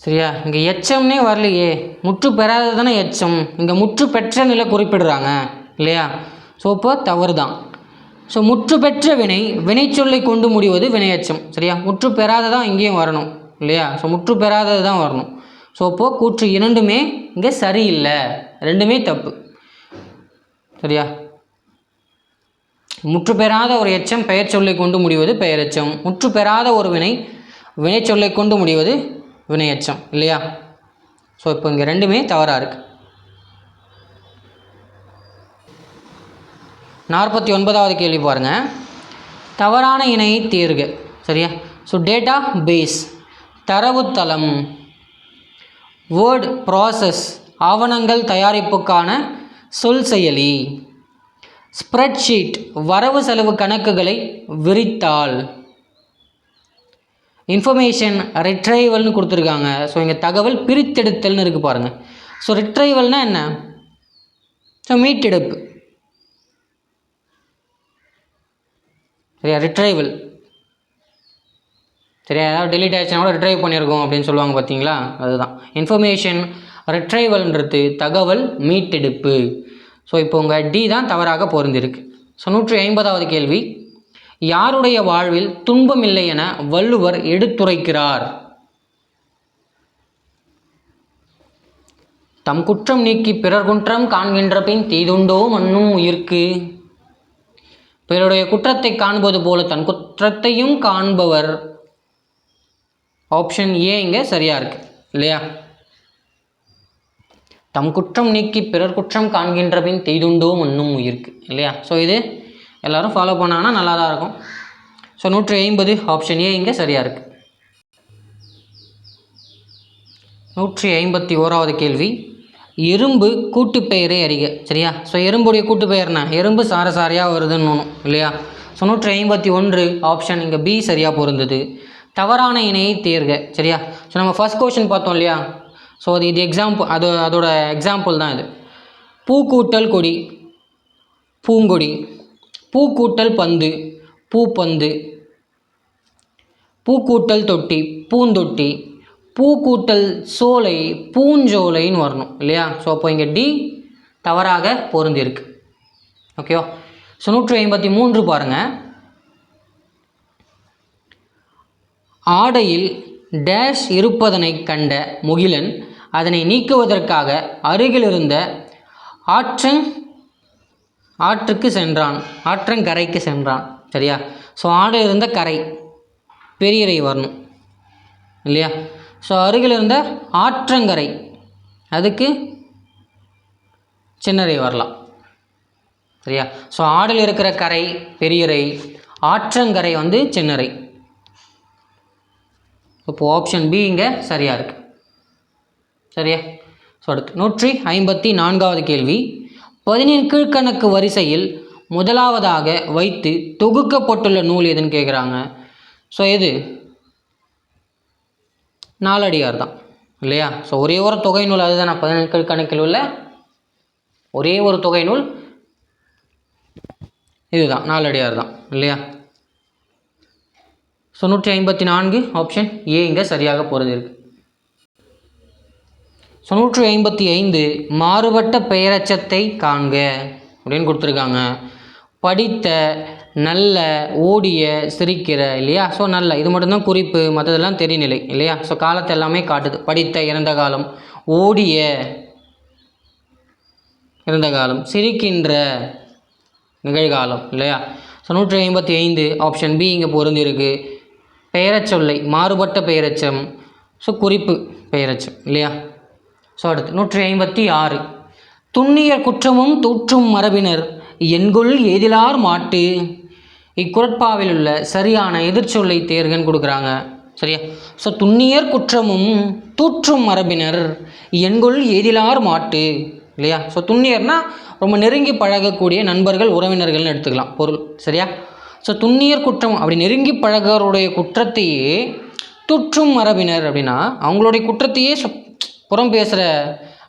சரியா? இங்கே எச்சம்னே வரலையே, முற்று பெறாதது தானே எச்சம். இங்கே முற்று பெற்ற நிலை குறிப்பிடுறாங்க இல்லையா? ஸோ இப்போ தவறு தான். ஸோ முற்று பெற்ற வினை சொல்லை கொண்டு முடிவது வினையச்சம். சரியா? முற்று பெறாததான் இங்கேயும் வரணும் இல்லையா? ஸோ முற்று பெறாதது தான் வரணும். ஸோ இப்போது கூற்று இரண்டுமே இங்கே சரியில்லை, ரெண்டுமே தப்பு. சரியா? முற்று பெறாத ஒரு எச்சம் பெயர் சொல்லை கொண்டு முடிவது பெயரெச்சம், முற்று பெறாத ஒரு வினை சொல்லை கொண்டு முடிவது வினையச்சம் இல்லையா? ஸோ இப்போ இங்கே ரெண்டுமே தவறாக இருக்குது. 49வது கேள்வி பாருங்கள். தவறான இணையை தேர்க. சரியா? ஸோ டேட்டா பேஸ், தரவுத்தளம், வேர்ட் ப்ராசஸ், ஆவணங்கள் தயாரிப்புக்கான சொல் செயலி, ஸ்ப்ரெட்ஷீட், வரவு செலவு கணக்குகளை விரித்தாள், இன்ஃபர்மேஷன் ரிட்ரைவல்னு கொடுத்துருக்காங்க. ஸோ இங்கே தகவல் பிரித்தெடுத்தல்னு இருக்குது பாருங்கள். ஸோ ரிட்ரைவல்னால் என்ன? ஸோ மீட்டெடுப்பு. சரியா? ரிட்ரைவல். சரியா? ஏதாவது டெலிட் ஆகிடுச்சுனா கூட ரிட்ரைவ் பண்ணியிருக்கோம் அப்படின்னு சொல்லுவாங்க பார்த்தீங்களா? அதுதான் இன்ஃபர்மேஷன் ரிட்ரைவல்ன்றது தகவல் மீட்டெடுப்பு. ஸோ இப்போ உங்கள் டி தான் தவறாக பொருந்திருக்கு. ஸோ 150வது கேள்வி. யாருடைய வாழ்வில் துன்பம் இல்லை என வள்ளுவர் எடுத்துரைக்கிறார்? தம் குற்றம் நீக்கி பிறர் குற்றம் காண்கின்ற பின் தீதுண்டோ மன்னும் உயிர்க்கு. பிறருடைய குற்றத்தை காண்பது போல தன் குற்றத்தையும் காண்பவர். ஆப்ஷன் ஏ இங்கே சரியாக இருக்கு இல்லையா? தம் குற்றம் நீக்கி பிறர் குற்றம் காண்கின்ற பின் தீதுண்டோ மன்னும் உயிர்க்கு இல்லையா? ஸோ இது எல்லோரும் ஃபாலோ பண்ணாங்கன்னா நல்லா தான் இருக்கும். ஸோ 150 ஆப்ஷன் ஏ இங்கே சரியாக இருக்குது. 151வது கேள்வி. எறும்பு கூட்டுப்பெயரை அறிக. சரியா? ஸோ எறும்புடைய கூட்டுப்பெயர்னா எறும்பு சாரசாரியாக வருதுன்னு இல்லையா? ஸோ 151 ஆப்ஷன் இங்கே பி சரியாக பொருந்தது. தவறான இணையை தேர்க. சரியா? ஸோ நம்ம ஃபர்ஸ்ட் கொஸ்டின் பார்த்தோம் இல்லையா? ஸோ இது எக்ஸாம்பிள், அதோட எக்ஸாம்பிள் தான் இது. பூ கூட்டல் கொடி பூங்கொடி, பூ கூட்டல் பந்து பூப்பந்து, பூ கூட்டல் தொட்டி பூந்தொட்டி, பூ கூட்டல் சோலை பூஞ்சோலைன்னு வரணும் இல்லையா? ஸோ அப்போ இங்கே டி தவறாக பொருந்திருக்கு. ஓகேவா? ஸோ 153 பாருங்கள். ஆடையில் டேஷ் இருப்பதனை கண்ட முகிலன் அதனை நீக்குவதற்காக அருகிலிருந்த ஆற்றுக்கு சென்றான், ஆற்றங்கரைக்கு சென்றான். சரியா? ஸோ ஆடை இருந்த கரை பெரியரை வரணும் இல்லையா? ஸோ அருகில் இருந்த ஆற்றங்கரை அதுக்கு சின்னரை வரலாம். சரியா? ஸோ ஆடில் இருக்கிற கரை பெரியரை, ஆற்றங்கரை வந்து சின்னரை. இப்போ ஆப்ஷன் பி இங்கே சரியாக இருக்குது. சரியா? ஸோ அடுத்து 154வது கேள்வி. 17 கீழ்கணக்கு வரிசையில் முதலாவதாக வைத்து தொகுக்கப்பட்டுள்ள நூல் எதுன்னு கேட்குறாங்க. ஸோ எது? நாலடியார் தான் இல்லையா? ஸோ ஒரே ஒரு தொகை நூல் அதுதான். 17 கீழ்கணக்கில் உள்ள ஒரே ஒரு தொகை நூல் இதுதான், நாலடியார் தான் இல்லையா? ஸோ 154 ஆப்ஷன் ஏ இங்கே சரியாக போகிறது இருக்குது. ஸோ 155 மாறுபட்ட பெயரச்சத்தை காண்க அப்படின்னு கொடுத்துருக்காங்க. படித்த, நல்ல, ஓடிய, சிரிக்கிற இல்லையா? ஸோ நல்ல இது மட்டும்தான் குறிப்பு, மற்றதெல்லாம் தெரிநிலை இல்லையா? ஸோ காலத்தை எல்லாமே காட்டுது. படித்த இறந்த காலம், ஓடிய இறந்த காலம், சிரிக்கின்ற நிகழ்காலம் இல்லையா? ஸோ 155 ஆப்ஷன் பி இங்கே பொருந்திருக்கு. பெயரச்சொல்லை மாறுபட்ட பெயரச்சம், ஸோ குறிப்பு பெயரச்சம் இல்லையா? ஸோ அடுத்து 156 துண்ணியர் குற்றமும் தூற்றும் மரபினர் என்கொள் ஏதிலார் மாட்டு. இக்குறட்பாவில் உள்ள சரியான எதிர்ச்சொல்லை தேர்கன்னு கொடுக்குறாங்க. சரியா? ஸோ துண்ணியர் குற்றமும் தூற்றும் மரபினர் என்கொள் ஏதிலார் மாட்டு இல்லையா? ஸோ துண்ணியர்னா ரொம்ப நெருங்கி பழகக்கூடிய நண்பர்கள், உறவினர்கள்னு எடுத்துக்கலாம் பொருள். சரியா? ஸோ துண்ணியர் குற்றம் அப்படி நெருங்கி பழகருடைய குற்றத்தையே தூற்றும் மரபினர் அப்படின்னா அவங்களுடைய குற்றத்தையே புறம் பேசுகிற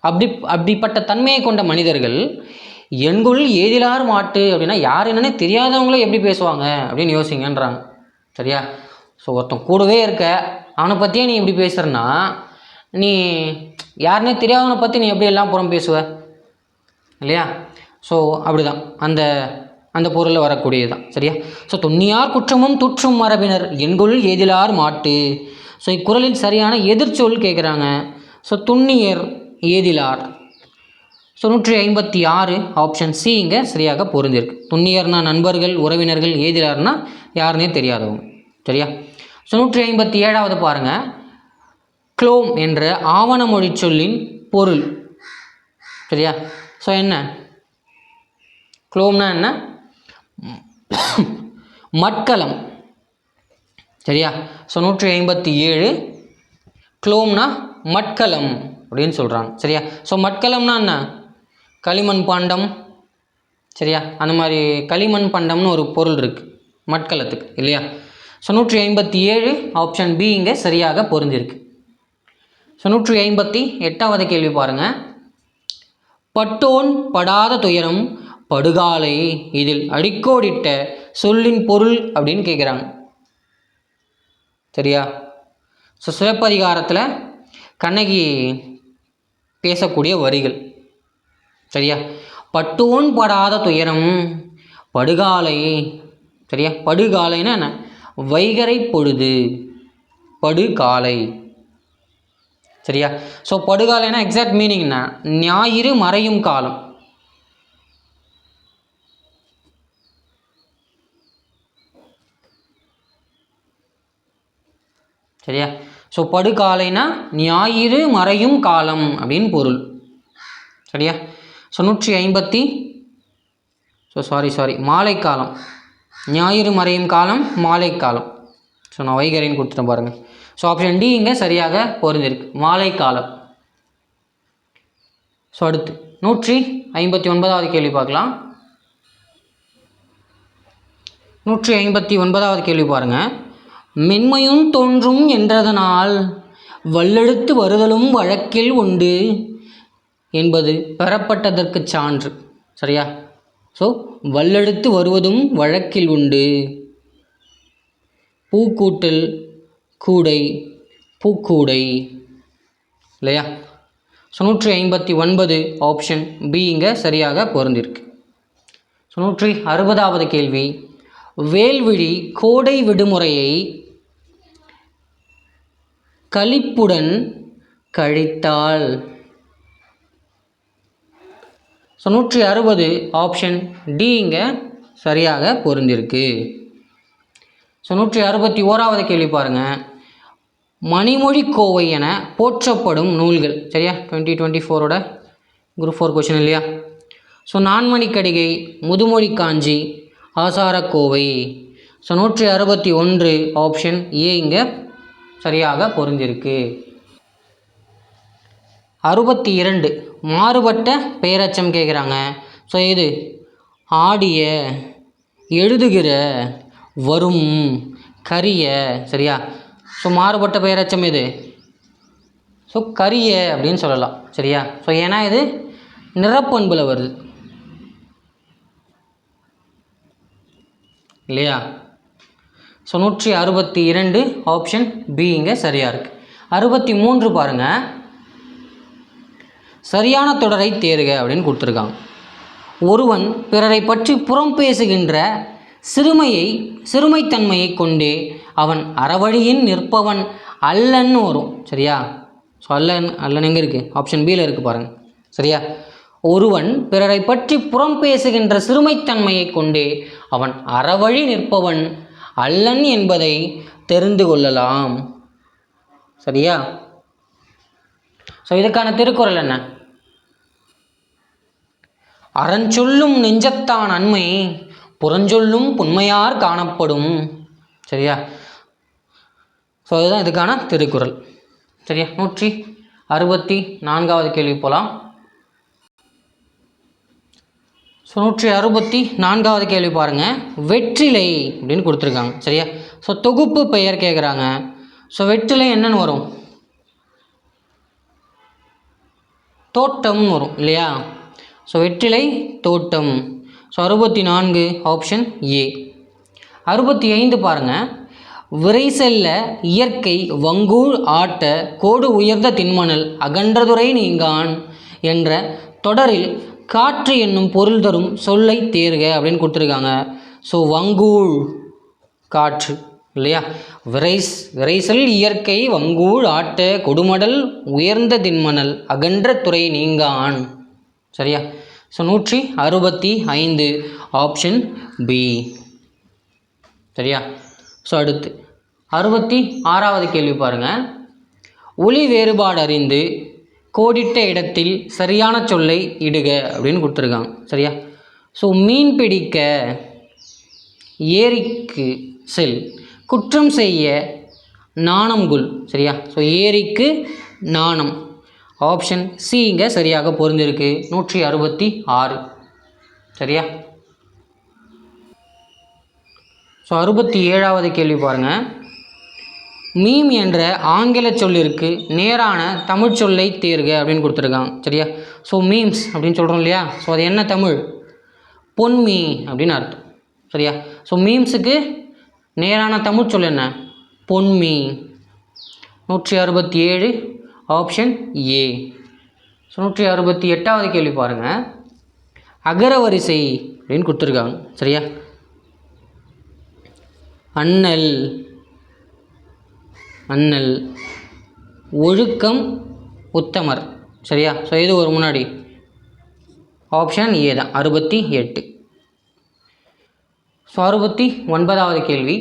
அப்படிப்பட்ட தன்மையை கொண்ட மனிதர்கள் என்கொள் ஏதிலார் மாட்டு அப்படின்னா யார் என்னன்னே தெரியாதவங்களே எப்படி பேசுவாங்க அப்படின்னு யோசிங்கன்றாங்க. சரியா? ஸோ ஒருத்தன் கூடவே இருக்க அவனை பற்றியே நீ இப்படி பேசுகிறன்னா நீ யாருன்னே தெரியாதவனை பற்றி நீ எப்படி எல்லாம் புறம் பேசுவ இல்லையா? ஸோ அப்படிதான் அந்த பொருளில் வரக்கூடியது தான். சரியா? ஸோ துண்ணியார் குற்றமும் தூற்றும் மரபினர் என்கொள் ஏதிலார் மாட்டு. ஸோ இக்குறளில் சரியான எதிர்ச்சொல் கேட்குறாங்க. ஸோ துண்ணியர், ஏதிலார். ஸோ 156 ஆப்ஷன் சி இங்கே சரியாக பொருந்திருக்கு. துண்ணியர்னா நண்பர்கள், உறவினர்கள், ஏதிலார்னா யாருன்னே தெரியாதவங்க. சரியா? ஸோ 157வது பாருங்கள். க்ளோம் என்ற ஆவண மொழி சொல்லின் பொருள். சரியா? ஸோ என்ன க்ளோம்னா என்ன? மட்கலம். சரியா? ஸோ 157 க்ளோம்னா மட்கலம் அப்படின்னு சொல்கிறாங்க. சரியா? ஸோ மட்கலம்னா என்ன? களிமண் பாண்டம். சரியா? அந்த மாதிரி களிமண் பண்டம்னு ஒரு பொருள் இருக்குது மட்கலத்துக்கு இல்லையா? ஸோ 157 ஆப்ஷன் பி இங்கே சரியாக பொருந்திருக்கு. ஸோ 158வது கேள்வி பாருங்கள். பட்டோன் படாத துயரம் படுகாலை இதில் அடிக்கோடிட்ட சொல்லின் பொருள் அப்படின்னு கேட்குறாங்க. சரியா? ஸோ சிலப்பதிகாரத்தில் கண்ணகி பேசக்கூடிய வரிகள். சரியா? பட்டோன் படாத துயரம் படுகாலை. சரியா? படுகாலைன்னா என்ன? வைகறை பொழுது, படுகாலை. சரியா? ஸோ படுகாலைன்னா எக்ஸாக்ட் மீனிங்னா ஞாயிறு மறையும் காலம். சரியா? ஸோ படுகாலைனா ஞாயிறு மறையும் காலம் அப்படின்னு பொருள். சரியா? ஸோ 150 மாலைக்காலம். ஞாயிறு மறையும் காலம் மாலைக்காலம். ஸோ நான் வைகரைன்னு கொடுத்துட்டேன் பாருங்கள். ஸோ ஆப்ஷன் டி இங்கே சரியாக பொருந்திருக்கு, மாலைக்காலம். ஸோ அடுத்து 159வது கேள்வி பார்க்கலாம். 159வது கேள்வி பாருங்கள். மென்மையும் தோன்றும் என்றதனால் வல்லெழுத்து வருதலும் வழக்கில் உண்டு என்பது பெறப்பட்டதற்கு சான்று. சரியா? ஸோ வல்லெழுத்து வருவதும் வழக்கில் உண்டு. பூக்கூட்டல் கூடை, பூக்கூடை இல்லையா? ஸோ 159 ஆப்ஷன் பி இங்கே சரியாக பொருந்திருக்கு. ஸோ 160வது கேள்வி, வேல்விழி கோடை விடுமுறையை களிப்புடன் கழித்தாள். ஸோ 160 ஆப்ஷன் டி இங்கே சரியாக பொருந்திருக்கு. ஸோ 161வது கேள்வி பாருங்கள், மணிமொழி கோவை என போற்றப்படும் நூல்கள். சரியா, 2024ஓட குரூப் 4 கொஷின் இல்லையா? So Nanmanikkadigai, Mudhumozhi Kanchi, Acharakkovai. So 161 option A இங்கே சரியாக பொருந்திருக்கு. 62 மாறுபட்ட பெயரச்சம் கேட்குறாங்க. ஸோ இது ஆடிய, எழுதுகிற, வரும், கரிய. சரியா, ஸோ மாறுபட்ட பெயரச்சம் இது ஸோ கரிய அப்படின்னு சொல்லலாம். சரியா, ஸோ ஏன்னா இது நிறப்பண்பில் வருது இல்லையா? ஸோ 162 ஆப்ஷன் பி இங்கே சரியாக இருக்குது. 63 பாருங்கள், சரியான தொடரை தேர்க அப்படின்னு கொடுத்துருக்காங்க. ஒருவன் பிறரை பற்றி புறம் பேசுகின்ற சிறுமைத்தன்மையை கொண்டே அவன் அறவழியின் நிற்பவன் அல்லன்னு வரும். சரியா, ஸோ அல்லன் எங்கே இருக்குது? ஆப்ஷன் பியில் இருக்குது பாருங்கள். சரியா, ஒருவன் பிறரை பற்றி புறம் பேசுகின்ற சிறுமைத்தன்மையை கொண்டே அவன் அறவழி நிற்பவன் அல்லன் என்பதை தெரிந்து கொள்ளலாம். சரியா, ஸோ இதுக்கான திருக்குறள் என்ன? அறஞ்சொல்லும் நெஞ்சத்தான் அண்மை புறஞ்சொல்லும் புன்மையார் காணப்படும். சரியா, ஸோ அதுதான் இதுக்கான திருக்குறள். சரியா, 164வது கேள்வி போகலாம். ஸோ 164வது கேள்வி பாருங்கள், வெற்றிலை அப்படின்னு கொடுத்துருக்காங்க. சரியா, ஸோ தொகுப்பு பெயர் கேட்குறாங்க. ஸோ வெற்றிலை என்னன்னு வரும்? தோட்டம்னு வரும் இல்லையா? ஸோ வெற்றிலை தோட்டம். So 64 option A. 65 பாருங்கள், விரை செல்ல இயற்கை வங்கூழ் ஆட்ட கோடு உயர்ந்த திண்மணல் அகன்றதுரை நீங்கான் என்ற தொடரில் காற்று என்னும் பொருள் தரும் சொல்லை தேர்க அப்படின்னு கொடுத்துருக்காங்க. ஸோ வங்கூழ் காற்று இல்லையா? விரைசல் இயற்கை வங்கூழ் ஆட்ட கொடுமடல் உயர்ந்த திண்மணல் அகன்ற துறை நீங்கான். சரியா, ஸோ 165 ஆப்ஷன் பி. சரியா, ஸோ அடுத்து 66வது கேள்வி பாருங்கள், ஒளி வேறுபாடு அறிந்து கோடிட்ட இடத்தில் சரியான சொல்லை இடுக அப்படின்னு கொடுத்துருக்காங்க. சரியா, ஸோ மீன் பிடிக்க ஏரிக்கு செல், குற்றம் செய்ய நாணம் கொள். சரியா, ஸோ ஏரிக்கு நாணம் ஆப்ஷன் சி இங்கே சரியாக பொருந்திருக்கு. 166. சரியா, ஸோ 67வது கேள்வி பாருங்கள், மீம் என்ற ஆங்கில சொல்லிற்கு நேரான தமிழ் சொல்லை தேர்க அப்படின்னு கொடுத்துருக்காங்க. சரியா, ஸோ மீம்ஸ் அப்படின்னு சொல்கிறோம் இல்லையா? ஸோ அது என்ன தமிழ்? பொன்மீ அப்படின்னு அர்த்தம். சரியா, ஸோ மீம்ஸுக்கு நேரான தமிழ் சொல் என்ன? பொன்மீ. 167 ஆப்ஷன் ஏ. ஸோ 168வது கேள்வி பாருங்கள், அகரவரிசை அப்படின்னு கொடுத்துருக்காங்க. சரியா, அண்ணல், அண்ணல், ஒழுக்கம், உத்தமர். சரியா, ஸோ இது ஒரு முன்னாடி ஆப்ஷன் ஏ தான். 68. ஸோ 69வது கேள்வி,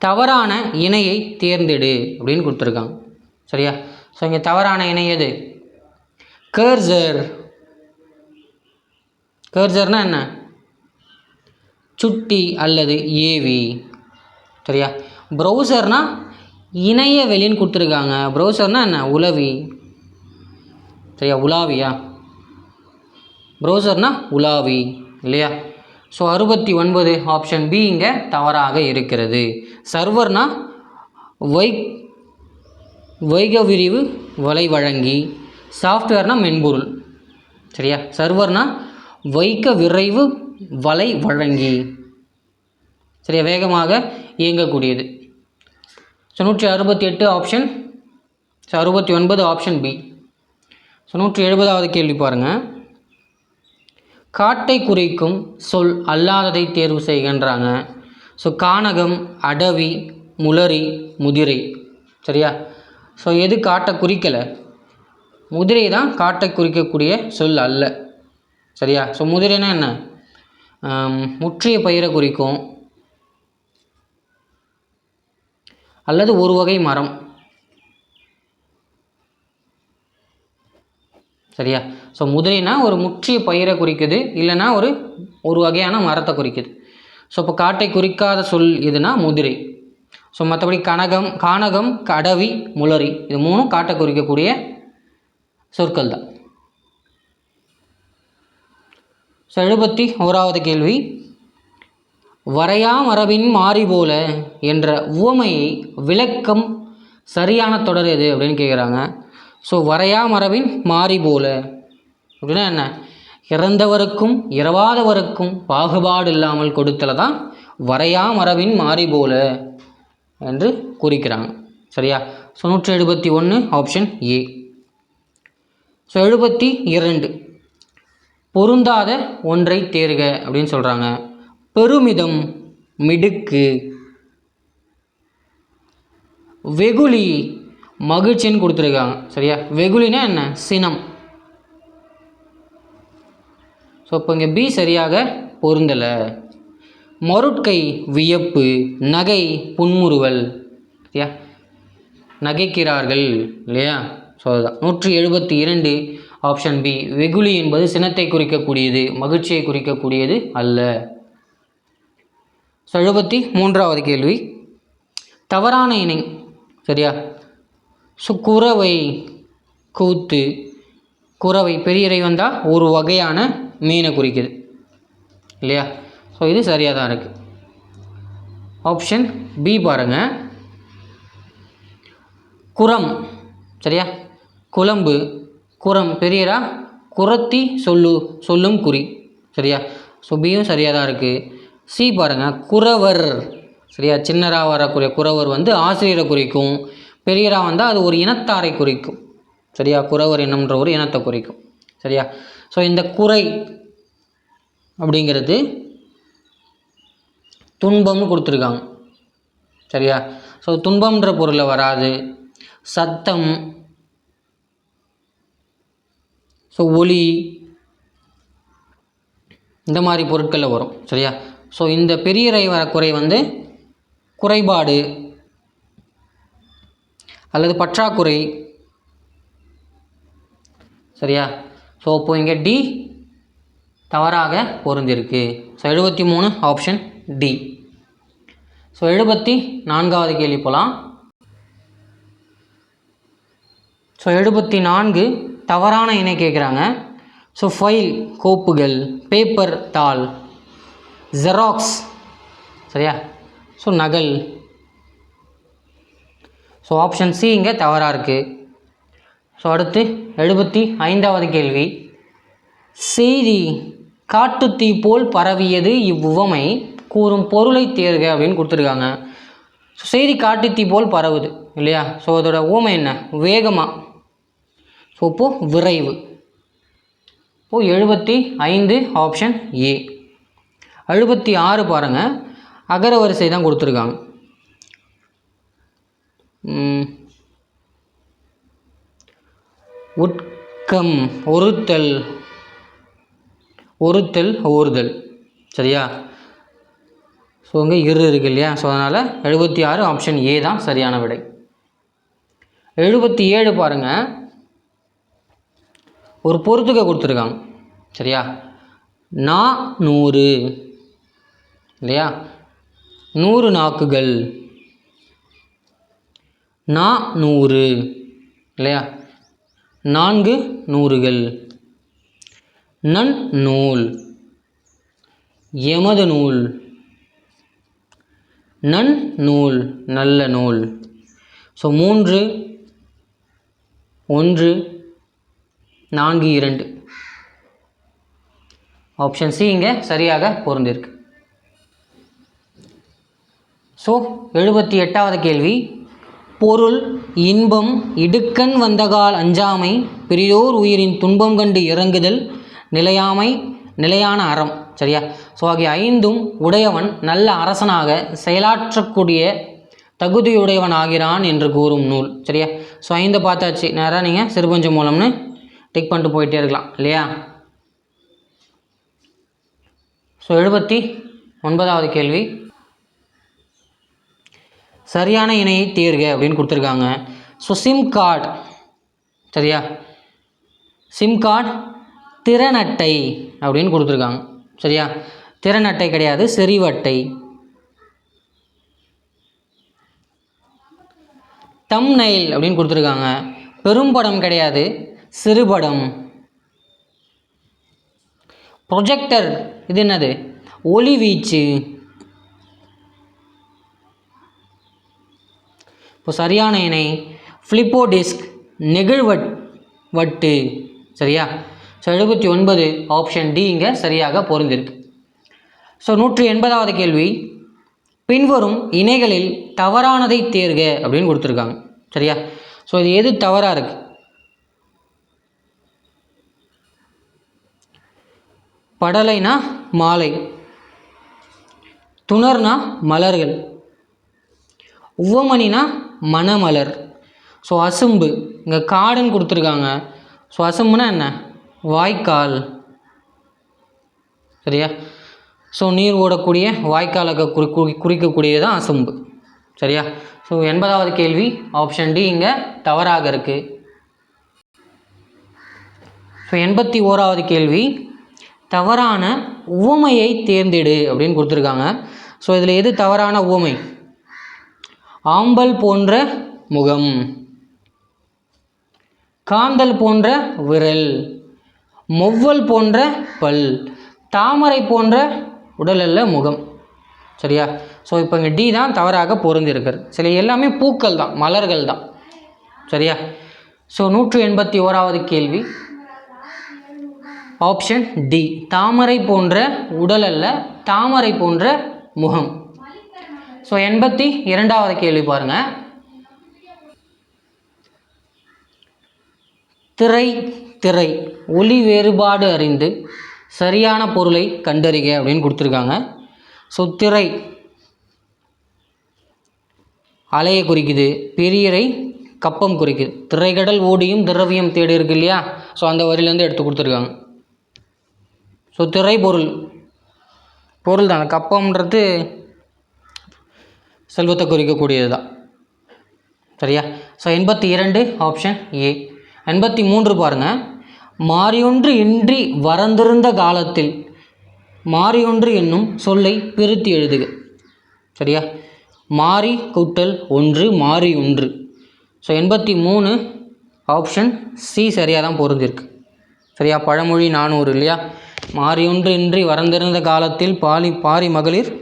தவறான இணையை தேர்ந்தெடு அப்படின்னு கொடுத்துருக்காங்க. சரியா, ஸோ இங்கே தவறான இணை எது? கர்சர். கர்சர்னால் என்ன? சுட்டி அல்லது ஏவி. சரியா, ப்ரௌசர்னால் இணைய வெளின்னு கொடுத்துருக்காங்க. ப்ரௌசர்னால் என்ன? உலவி. சரியா, உலாவியா? ப்ரௌசர்னால் உலாவி இல்லையா? ஸோ 69 ஆப்ஷன் பி இங்கே தவறாக இருக்கிறது. சர்வர்னால் வைக விரிவு வலை வழங்கி, சாஃப்ட்வேர்னால் மென்பொருள். சரியா, சர்வர்னால் வைக்க விரைவு வலை வழங்கி. சரியா, வேகமாக இயங்கக்கூடியது. So 168 option. So 69 option B. So 170வது கேள்வி பாருங்கள், காட்டை குறிக்கும் சொல் அல்லாததை தேர்வு செய்கின்றாங்க. ஸோ கானகம், அடவி, முளரி, முதிரை. சரியா? ஸோ எது காட்டை குறிக்கலை? முதிரை தான் காட்டை குறிக்கக்கூடிய சொல் அல்ல. சரியா? ஸோ முதிரைனா என்ன? முற்றிய பயிரை குறிக்கும், அல்லது ஒரு வகை மரம். சரியா? ஸோ முதிரைனா ஒரு முற்றிய பயிரை குறிக்குது, இல்லைனா ஒரு வகையான மரத்தை குறிக்குது. ஸோ இப்போ காட்டை குறிக்காத சொல் எதுனா முதிரை. ஸோ மற்றபடி கானகம், அடவி, முளரி இது மூணும் காட்டை குறிக்கக்கூடிய சொற்கள் தான். ஸோ 71வது கேள்வி, வரையா மரபின் மாறி போல என்ற உவமையை விளக்கம் சரியான தொடர் எது அப்படின்னு கேட்குறாங்க. ஸோ வரையா மரபின் மாறி போல அப்படின்னா என்ன? இறந்தவருக்கும் இறவாதவருக்கும் பாகுபாடு இல்லாமல் கொடுத்தல தான் வரையா மரபின் மாறி போல என்று குறிக்கிறாங்க. சரியா? So 171 option A. ஸோ 72, பொருந்தாத ஒன்றை தேர்க அப்படின்னு சொல்கிறாங்க. பெருமிதம், மிடுக்கு, வெகுளி, மகிழ்ச்சின்னு கொடுத்துருக்காங்க. சரியா? வெகுளினா என்ன? சினம். ஸோ இப்போ இங்கே பி சரியாக பொருந்தலை. மருட்கை, வியப்பு, நகை, புன்முறுவல். சரியா? நகைக்கிறார்கள் இல்லையா? ஸோ அதுதான் 172 ஆப்ஷன் பி. வெகுளி என்பது சினத்தை குறிக்கக்கூடியது, மகிழ்ச்சியை குறிக்கக்கூடியது அல்ல. ஸோ 73வது கேள்வி, தவறான இணை. சரியா? ஸோ குறவை, கூத்து. குறவை பெரியரை வந்தால் ஒரு வகையான மீனை குறிக்குது இல்லையா? ஸோ இது சரியாக தான் இருக்குது. ஆப்ஷன் பி பாருங்கள். குரம். சரியா? குழம்பு, குரம் பெரியரா, குரத்தி சொல்லும் குறி. சரியா? ஸோ பியும் சரியாக தான் இருக்குது. சி பாருங்கள், குறவர். சரியா? சின்னராக வரக்கூடிய குறவர் ஆசிரியரை குறிக்கும், பெரியரா வந்தால் அது ஒரு இனத்தாரை குறிக்கும். சரியா? குறவர் என்னன்ற ஒரு இனத்தை குறிக்கும். சரியா? ஸோ இந்த குறை அப்படிங்கிறது துன்பம்னு கொடுத்துருக்காங்க. சரியா? ஸோ துன்பம்ன்ற பொருளில் வராது. சத்தம், ஸோ ஒலி, இந்த மாதிரி பொருட்களில் வரும். சரியா? ஸோ இந்த பெரியரை வர குறை குறைபாடு அல்லது பற்றாக்குறை. சரியா? ஸோ இப்போ இங்கே டி தவறாக பொருந்திருக்கு. So 73 option D. ஸோ 74வது கேள்வி போகலாம். ஸோ 74 தவறான இணை கேட்குறாங்க. ஸோ ஃபைல், கோப்புகள், பேப்பர், தாள், ஜெராக்ஸ். சரியா? ஸோ நகல். ஸோ ஆப்ஷன் சி இங்கே தவறாக இருக்குது. ஸோ அடுத்து 75வது கேள்வி, செய்தி காட்டுத்தீ போல் பரவியது இவ்வுவமை கூறும் பொருளை தேர்க அப்படின்னு கொடுத்துருக்காங்க. ஸோ செய்தி காட்டுத்தீ போல் பரவுது இல்லையா? ஸோ அதோட உவமை என்ன? வேகமாக. ஸோ இப்போது விரைவு. இப்போது 75 ஆப்ஷன் ஏ. 76 பாருங்கள், அகர வரிசை தான் கொடுத்துருக்காங்க. உட்கம், ஒருத்தல், ஓர்தல். சரியா? ஸோ இங்கே இரு இருக்கு இல்லையா? ஸோ அதனால் 76 ஆப்ஷன் ஏ தான் சரியான விடை. 77 பாருங்கள், ஒரு பொறுத்துக்க கொடுத்துருக்காங்க. சரியா? 100 இல்லையா? 100 நாக்குகள். 100 இல்லையா? 4 நூறுகள். நூல், எமது நூல். நூல், நல்ல நூல். ஸோ 3 1 4 2 ஆப்ஷன் சி இங்கே சரியாக பொருந்திருக்கு. ஸோ 78வது கேள்வி, பொருள், இன்பம், இடுக்கண் வந்தகால் அஞ்சாமை, பெரியோர் உயிரின் துன்பம் கண்டு இறங்குதல், நிலையாமை, நிலையான அறம். சரியா? ஸோ ஆகிய 5ம் உடையவன் நல்ல அரசனாக செயலாற்றக்கூடிய தகுதியுடையவன் ஆகிறான் என்று கூறும் நூல். சரியா? ஸோ 5 பார்த்தாச்சு. நேராக நீங்கள் சிறுபஞ்ச மூலம்னு டிக் பண்ணிட்டு போயிட்டே இருக்கலாம் இல்லையா? ஸோ 79வது கேள்வி, சரியான இணையை தேர்க அப்படின்னு கொடுத்துருக்காங்க. So sim card. சரியா? சிம் கார்டு திறனட்டை அப்படின்னு கொடுத்துருக்காங்க. சரியா? திறனட்டை கிடையாது, செறிவட்டை. தம்ப்நெயில் அப்படின்னு கொடுத்துருக்காங்க. பெரும்படம் கிடையாது, சிறுபடம். ப்ரொஜெக்டர் இது என்னது? ஒளி வீச்சு. இப்போ சரியான இணை ஃப்ளிப்போ டிஸ்க், நெகிழ்வட்டு. சரியா? ஸோ 79 ஆப்ஷன் டி இங்கே சரியாக பொருந்திருக்கு. ஸோ 180வது கேள்வி, பின்வரும் இணைகளில் தவறானதை தேர்க அப்படின்னு கொடுத்துருக்காங்க. சரியா? ஸோ இது எது தவறாக இருக்கு? படலைனா மாலை, துணர்னா மலர்கள், உவமணினா மணமலர். ஸோ அசும்பு இங்கே காடுன்னு கொடுத்துருக்காங்க. ஸோ அசும்புனா என்ன? வாய்க்கால். சரியா? ஸோ நீர் ஓடக்கூடிய வாய்க்காலை குறிக்கக்கூடியது தான் அசும்பு. சரியா? ஸோ 80வது கேள்வி ஆப்ஷன் டி இங்கே தவறாக இருக்குது. ஸோ 81வது கேள்வி, தவறான உவமையை தேர்ந்தெடு அப்படின்னு கொடுத்துருக்காங்க. ஸோ இதில் எது தவறான உவமை? ஆம்பல் போன்ற முகம், காந்தல் போன்ற விரல், மொவ்வல் போன்ற பல், தாமரை போன்ற உடல் அல்ல முகம். சரியா? ஸோ இப்போ இங்கே டி தான் தவறாக பொருந்திருக்கிறது. சரி, எல்லாமே பூக்கள் தான், மலர்கள் தான். சரியா? ஸோ 181வது கேள்வி ஆப்ஷன் டி, தாமரை போன்ற உடல் அல்ல, தாமரை போன்ற முகம். ஸோ 82வது கேள்வி பாருங்கள். திரை ஒளி வேறுபாடு அறிந்து சரியான பொருளை கண்டறிக அப்படின்னு கொடுத்துருக்காங்க. ஸோ திரை அலையை குறிக்குது, பெரியரை கப்பம் குறிக்குது. திரைக்கடல் ஓடியும் திரவியம் தேடி இருக்கு இல்லையா? ஸோ அந்த வரியிலேருந்து எடுத்து கொடுத்துருக்காங்க. ஸோ திரை பொருள் தான். கப்பம்ன்றது செல்வத்தை குறிக்கக்கூடியது தான். சரியா? So 82 option A. 83 பாருங்கள். மாறியொன்று இன்றி வரந்திருந்த காலத்தில் மாறியொன்று என்னும் சொல்லை பிரித்து எழுதுக. சரியா? மாறி கூட்டல் ஒன்று, மாறி ஒன்று. ஸோ 83 ஆப்ஷன் சி சரியாக தான் பொருந்திருக்கு. சரியா? பழமொழி 400 இல்லையா? மாறியொன்று இன்றி வரந்திருந்த காலத்தில் பாரி மகளிர்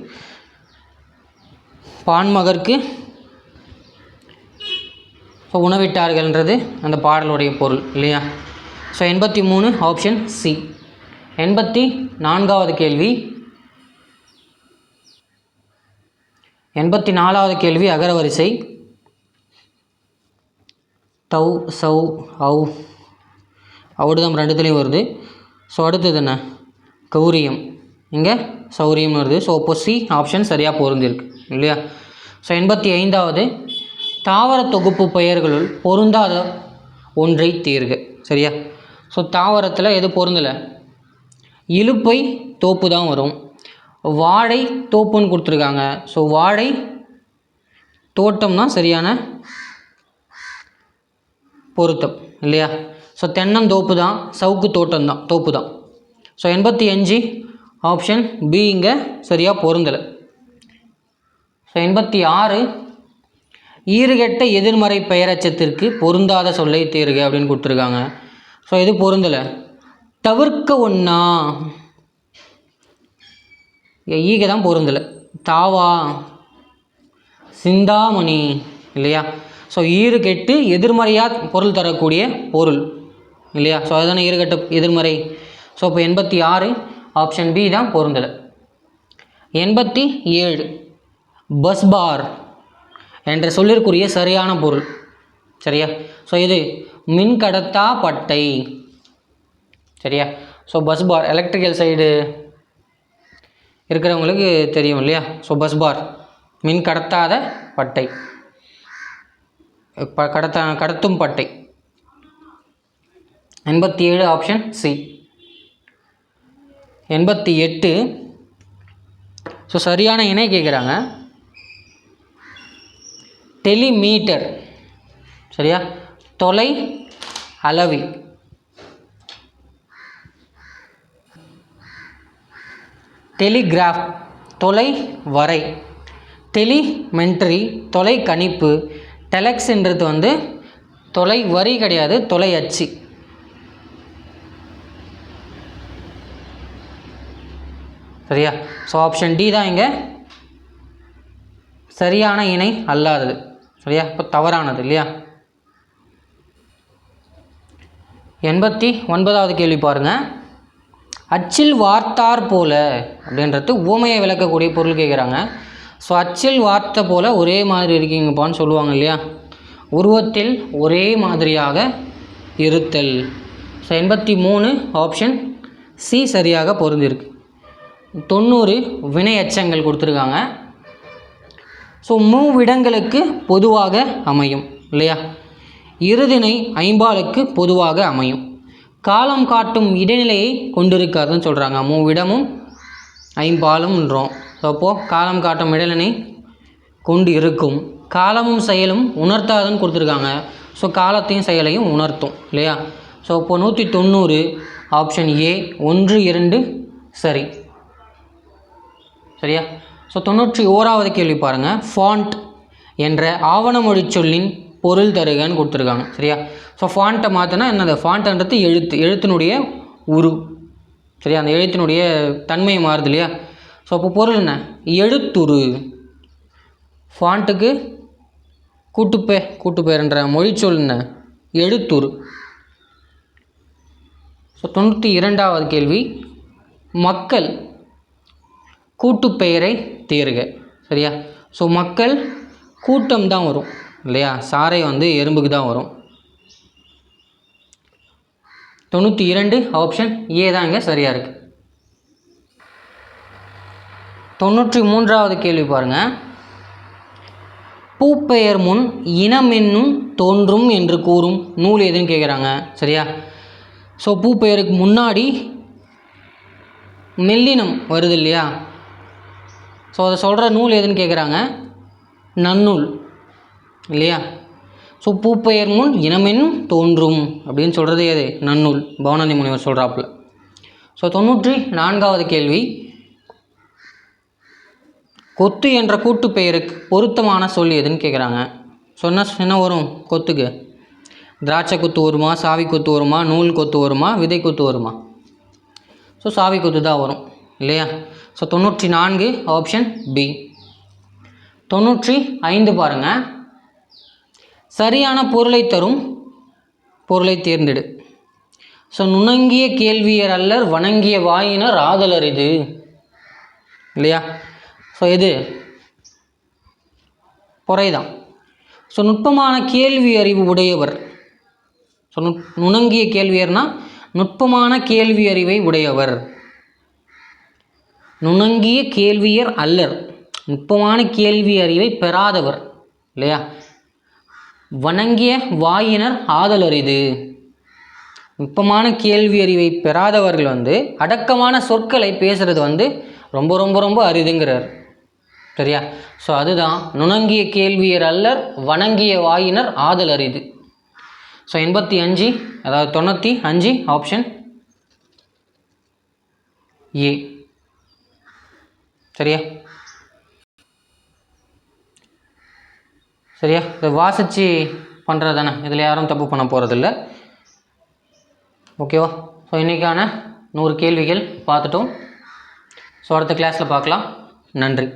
பான்மகற்கு உணவிட்டார்கள்ன்றது அந்த பாடலுடைய பொருள் இல்லையா? So 83 option C. 84வது கேள்வி. 84வது கேள்வி அகரவரிசை. தவ், சவ், அவ், அவுடுதம் ரெண்டுத்துலேயும் வருது. ஸோ அடுத்தது என்ன? கௌரியம். இங்கே சௌரியம்னு வருது. ஸோ அப்போ சி ஆப்ஷன் சரியாக பொருந்திருக்கு இல்லையா? ஸோ 85வது, தாவர தொகுப்பு பெயர்களுள் பொருந்தாத ஒன்றை தேர்க. சரியா? ஸோ தாவரத்தில் எது பொருந்தலை? இலுப்பை தோப்பு தான் வரும். வாழை தோப்புன்னு கொடுத்துருக்காங்க. ஸோ வாழை தோட்டம் தான் சரியான பொருத்தம் இல்லையா? ஸோ தென்னந்தோப்பு தான், சவுக்கு தோட்டம் தான், தோப்பு தான். ஸோ 85 ஆப்ஷன் பி இங்கே சரியாக பொருந்தலை. ஸோ 86, ஈறுகெட்ட எதிர்மறை பெயரச்சத்திற்கு பொருந்தாத சொல்லை தேர்க அப்படின்னு கொடுத்துருக்காங்க. ஸோ இது பொருந்தலை. தவிர்க்க ஒன்றா, ஈக தான் பொருந்தலை. தாவா, சிந்தாமணி இல்லையா? ஸோ ஈறுகெட்டு எதிர்மறையாக பொருள் தரக்கூடிய பொருள் இல்லையா? ஸோ அதுதானே ஈறுகெட்ட எதிர்மறை. ஸோ இப்போ 86 ஆப்ஷன் பி தான் பொருந்தலை. 87, பஸ்பார் என்ற சொல்லிற்குரிய சரியான பொருள். சரியா? ஸோ இது மின்கடத்தா பட்டை. சரியா? So bus bar electrical side இருக்கிறவங்களுக்கு தெரியும் இல்லையா? ஸோ பஸ் பார் மின் கடத்தாத பட்டை, கடத்தும் பட்டை. 87 ஆப்ஷன் சி. 88 ஸோ சரியான இணை கேட்குறாங்க. டெலிமீட்டர் சரியா? தொலை அளவி. டெலிகிராஃப் தொலை வரை. டெலிமெண்ட்ரி தொலை கணிப்பு. டெலெக்ஸ்ன்றது வந்து தொலை வரி கிடையாது, தொலை அச்சு. சரியா? ஸோ ஆப்ஷன் டி தான் இங்கே சரியான இணை அல்லாதது. சரியா? இப்போ தவறானது இல்லையா? 89வது கேள்வி பாருங்கள். அச்சில் வார்த்தார் போல அப்படின்றது உவமையை விளக்கக்கூடிய பொருள் கேட்குறாங்க. ஸோ அச்சில் வார்த்தை போல் ஒரே மாதிரி இருக்கீங்கப்பான்னு சொல்லுவாங்க இல்லையா? உருவத்தில் ஒரே மாதிரியாக இருத்தல். ஸோ 83 ஆப்ஷன் சி சரியாக பொருந்திருக்கு. 90 வினை எச்சங்கள் கொடுத்துருக்காங்க. ஸோ மூவிடங்களுக்கு பொதுவாக அமையும் இல்லையா? இருதிணை ஐம்பாலுக்கு பொதுவாக அமையும். காலம் காட்டும் இடைநிலையை கொண்டிருக்காதுன்னு சொல்கிறாங்க. மூவிடமும் ஐம்பாலும்ன்றோம். ஸோ அப்போது காலம் காட்டும் இடைநிலை கொண்டு இருக்கும். காலமும் செயலும் உணர்த்தாதுன்னு கொடுத்துருக்காங்க. ஸோ காலத்தையும் செயலையும் உணர்த்தும் இல்லையா? ஸோ இப்போது 190 ஆப்ஷன் ஏ 1, 2 சரி. சரியா? ஸோ 91வது கேள்வி பாருங்கள். ஃபாண்ட் என்ற ஆவணமொழி சொல்லின் பொருள் தருகன்னு கொடுத்துருக்காங்க. சரியா? ஸோ ஃபாண்ட்டை மாற்றினா என்னது? ஃபாண்ட்ன்றது எழுத்தினுடைய உரு. சரியா? அந்த எழுத்தினுடைய தன்மை மாறுது இல்லையா? ஸோ அப்போ பொருள் என்ன? எழுத்துரு. ஃபாண்ட்டுக்கு கூட்டுப்பேர்ன்ற மொழிச்சொல் என்ன? எழுத்துரு. ஸோ 92வது கேள்வி. மக்கள் கூட்டுப்பெயரை தேர்க. சரியா? ஸோ மக்கள் கூட்டம் தான் வரும் இல்லையா? சாரை வந்து எறும்புக்கு தான் வரும். 92 ஆப்ஷன் ஏ தான் இங்கே சரியாக இருக்குது. 93வது கேள்வி பாருங்கள். பூப்பெயர் முன் இனம் என்னும் தோன்றும் என்று கூறும் நூல் எதுன்னு கேட்குறாங்க. சரியா? ஸோ பூப்பெயருக்கு முன்னாடி மெல்லினம் வருது இல்லையா? ஸோ அதை சொல்கிற நூல் எதுன்னு கேட்குறாங்க. நன்னூல் இல்லையா? ஸோ பூப்பெயர் முன் இனமென்னும் தோன்றும் அப்படின்னு சொல்கிறது எது? நன்னூல். பவனந்தி முனிவர் சொல்கிறாப்புல. ஸோ 94வது கேள்வி. கொத்து என்ற கூட்டு பெயருக்கு பொருத்தமான சொல் எதுன்னு கேட்குறாங்க. சொன்னால் என்ன வரும் கொத்துக்கு? திராட்சை கொத்து வருமா, சாவி கொத்து வருமா, நூல் கொத்து வருமா, விதை கொத்து வருமா? ஸோ சாவி கொத்து தான் வரும் இல்லையா? So 94 option B. 95 பாருங்கள். சரியான பொருளை தரும் பொருளை தேர்ந்தெடு. ஸோ நுணங்கிய கேள்வியர் அல்லர் வணங்கிய வாயினர் ஆதலர் இது இல்லையா? ஸோ இது பொறைதான். ஸோ நுட்பமான கேள்வி அறிவு உடையவர். ஸோ நுணங்கிய கேள்வியர்னா நுட்பமான கேள்வி அறிவை உடையவர். நுணங்கிய கேள்வியர் அல்லர் நுட்பமான கேள்வி அறிவை பெறாதவர் இல்லையா? வணங்கிய வாயினர் ஆதலர் இது. நுட்பமான கேள்வி அறிவை பெறாதவர்கள் வந்து அடக்கமான சொற்களை பேசுகிறது வந்து ரொம்ப ரொம்ப ரொம்ப அரிதுங்கிறார். சரியா? ஸோ அதுதான் நுணங்கிய கேள்வியர் அல்லர் வணங்கிய வாயினர் ஆதலர் இது. ஸோ 85 அதாவது 95 ஆப்ஷன் ஏ. சரியா? சரியா? இதை வாசித்து பண்ணுறது தானே, இதில் யாரும் தப்பு பண்ண போகிறதில்ல. ஓகேவா? ஸோ இன்றைக்கான 100 கேள்விகள் பார்த்துட்டோம். ஸோ அடுத்த கிளாஸில் பார்க்கலாம். நன்றி.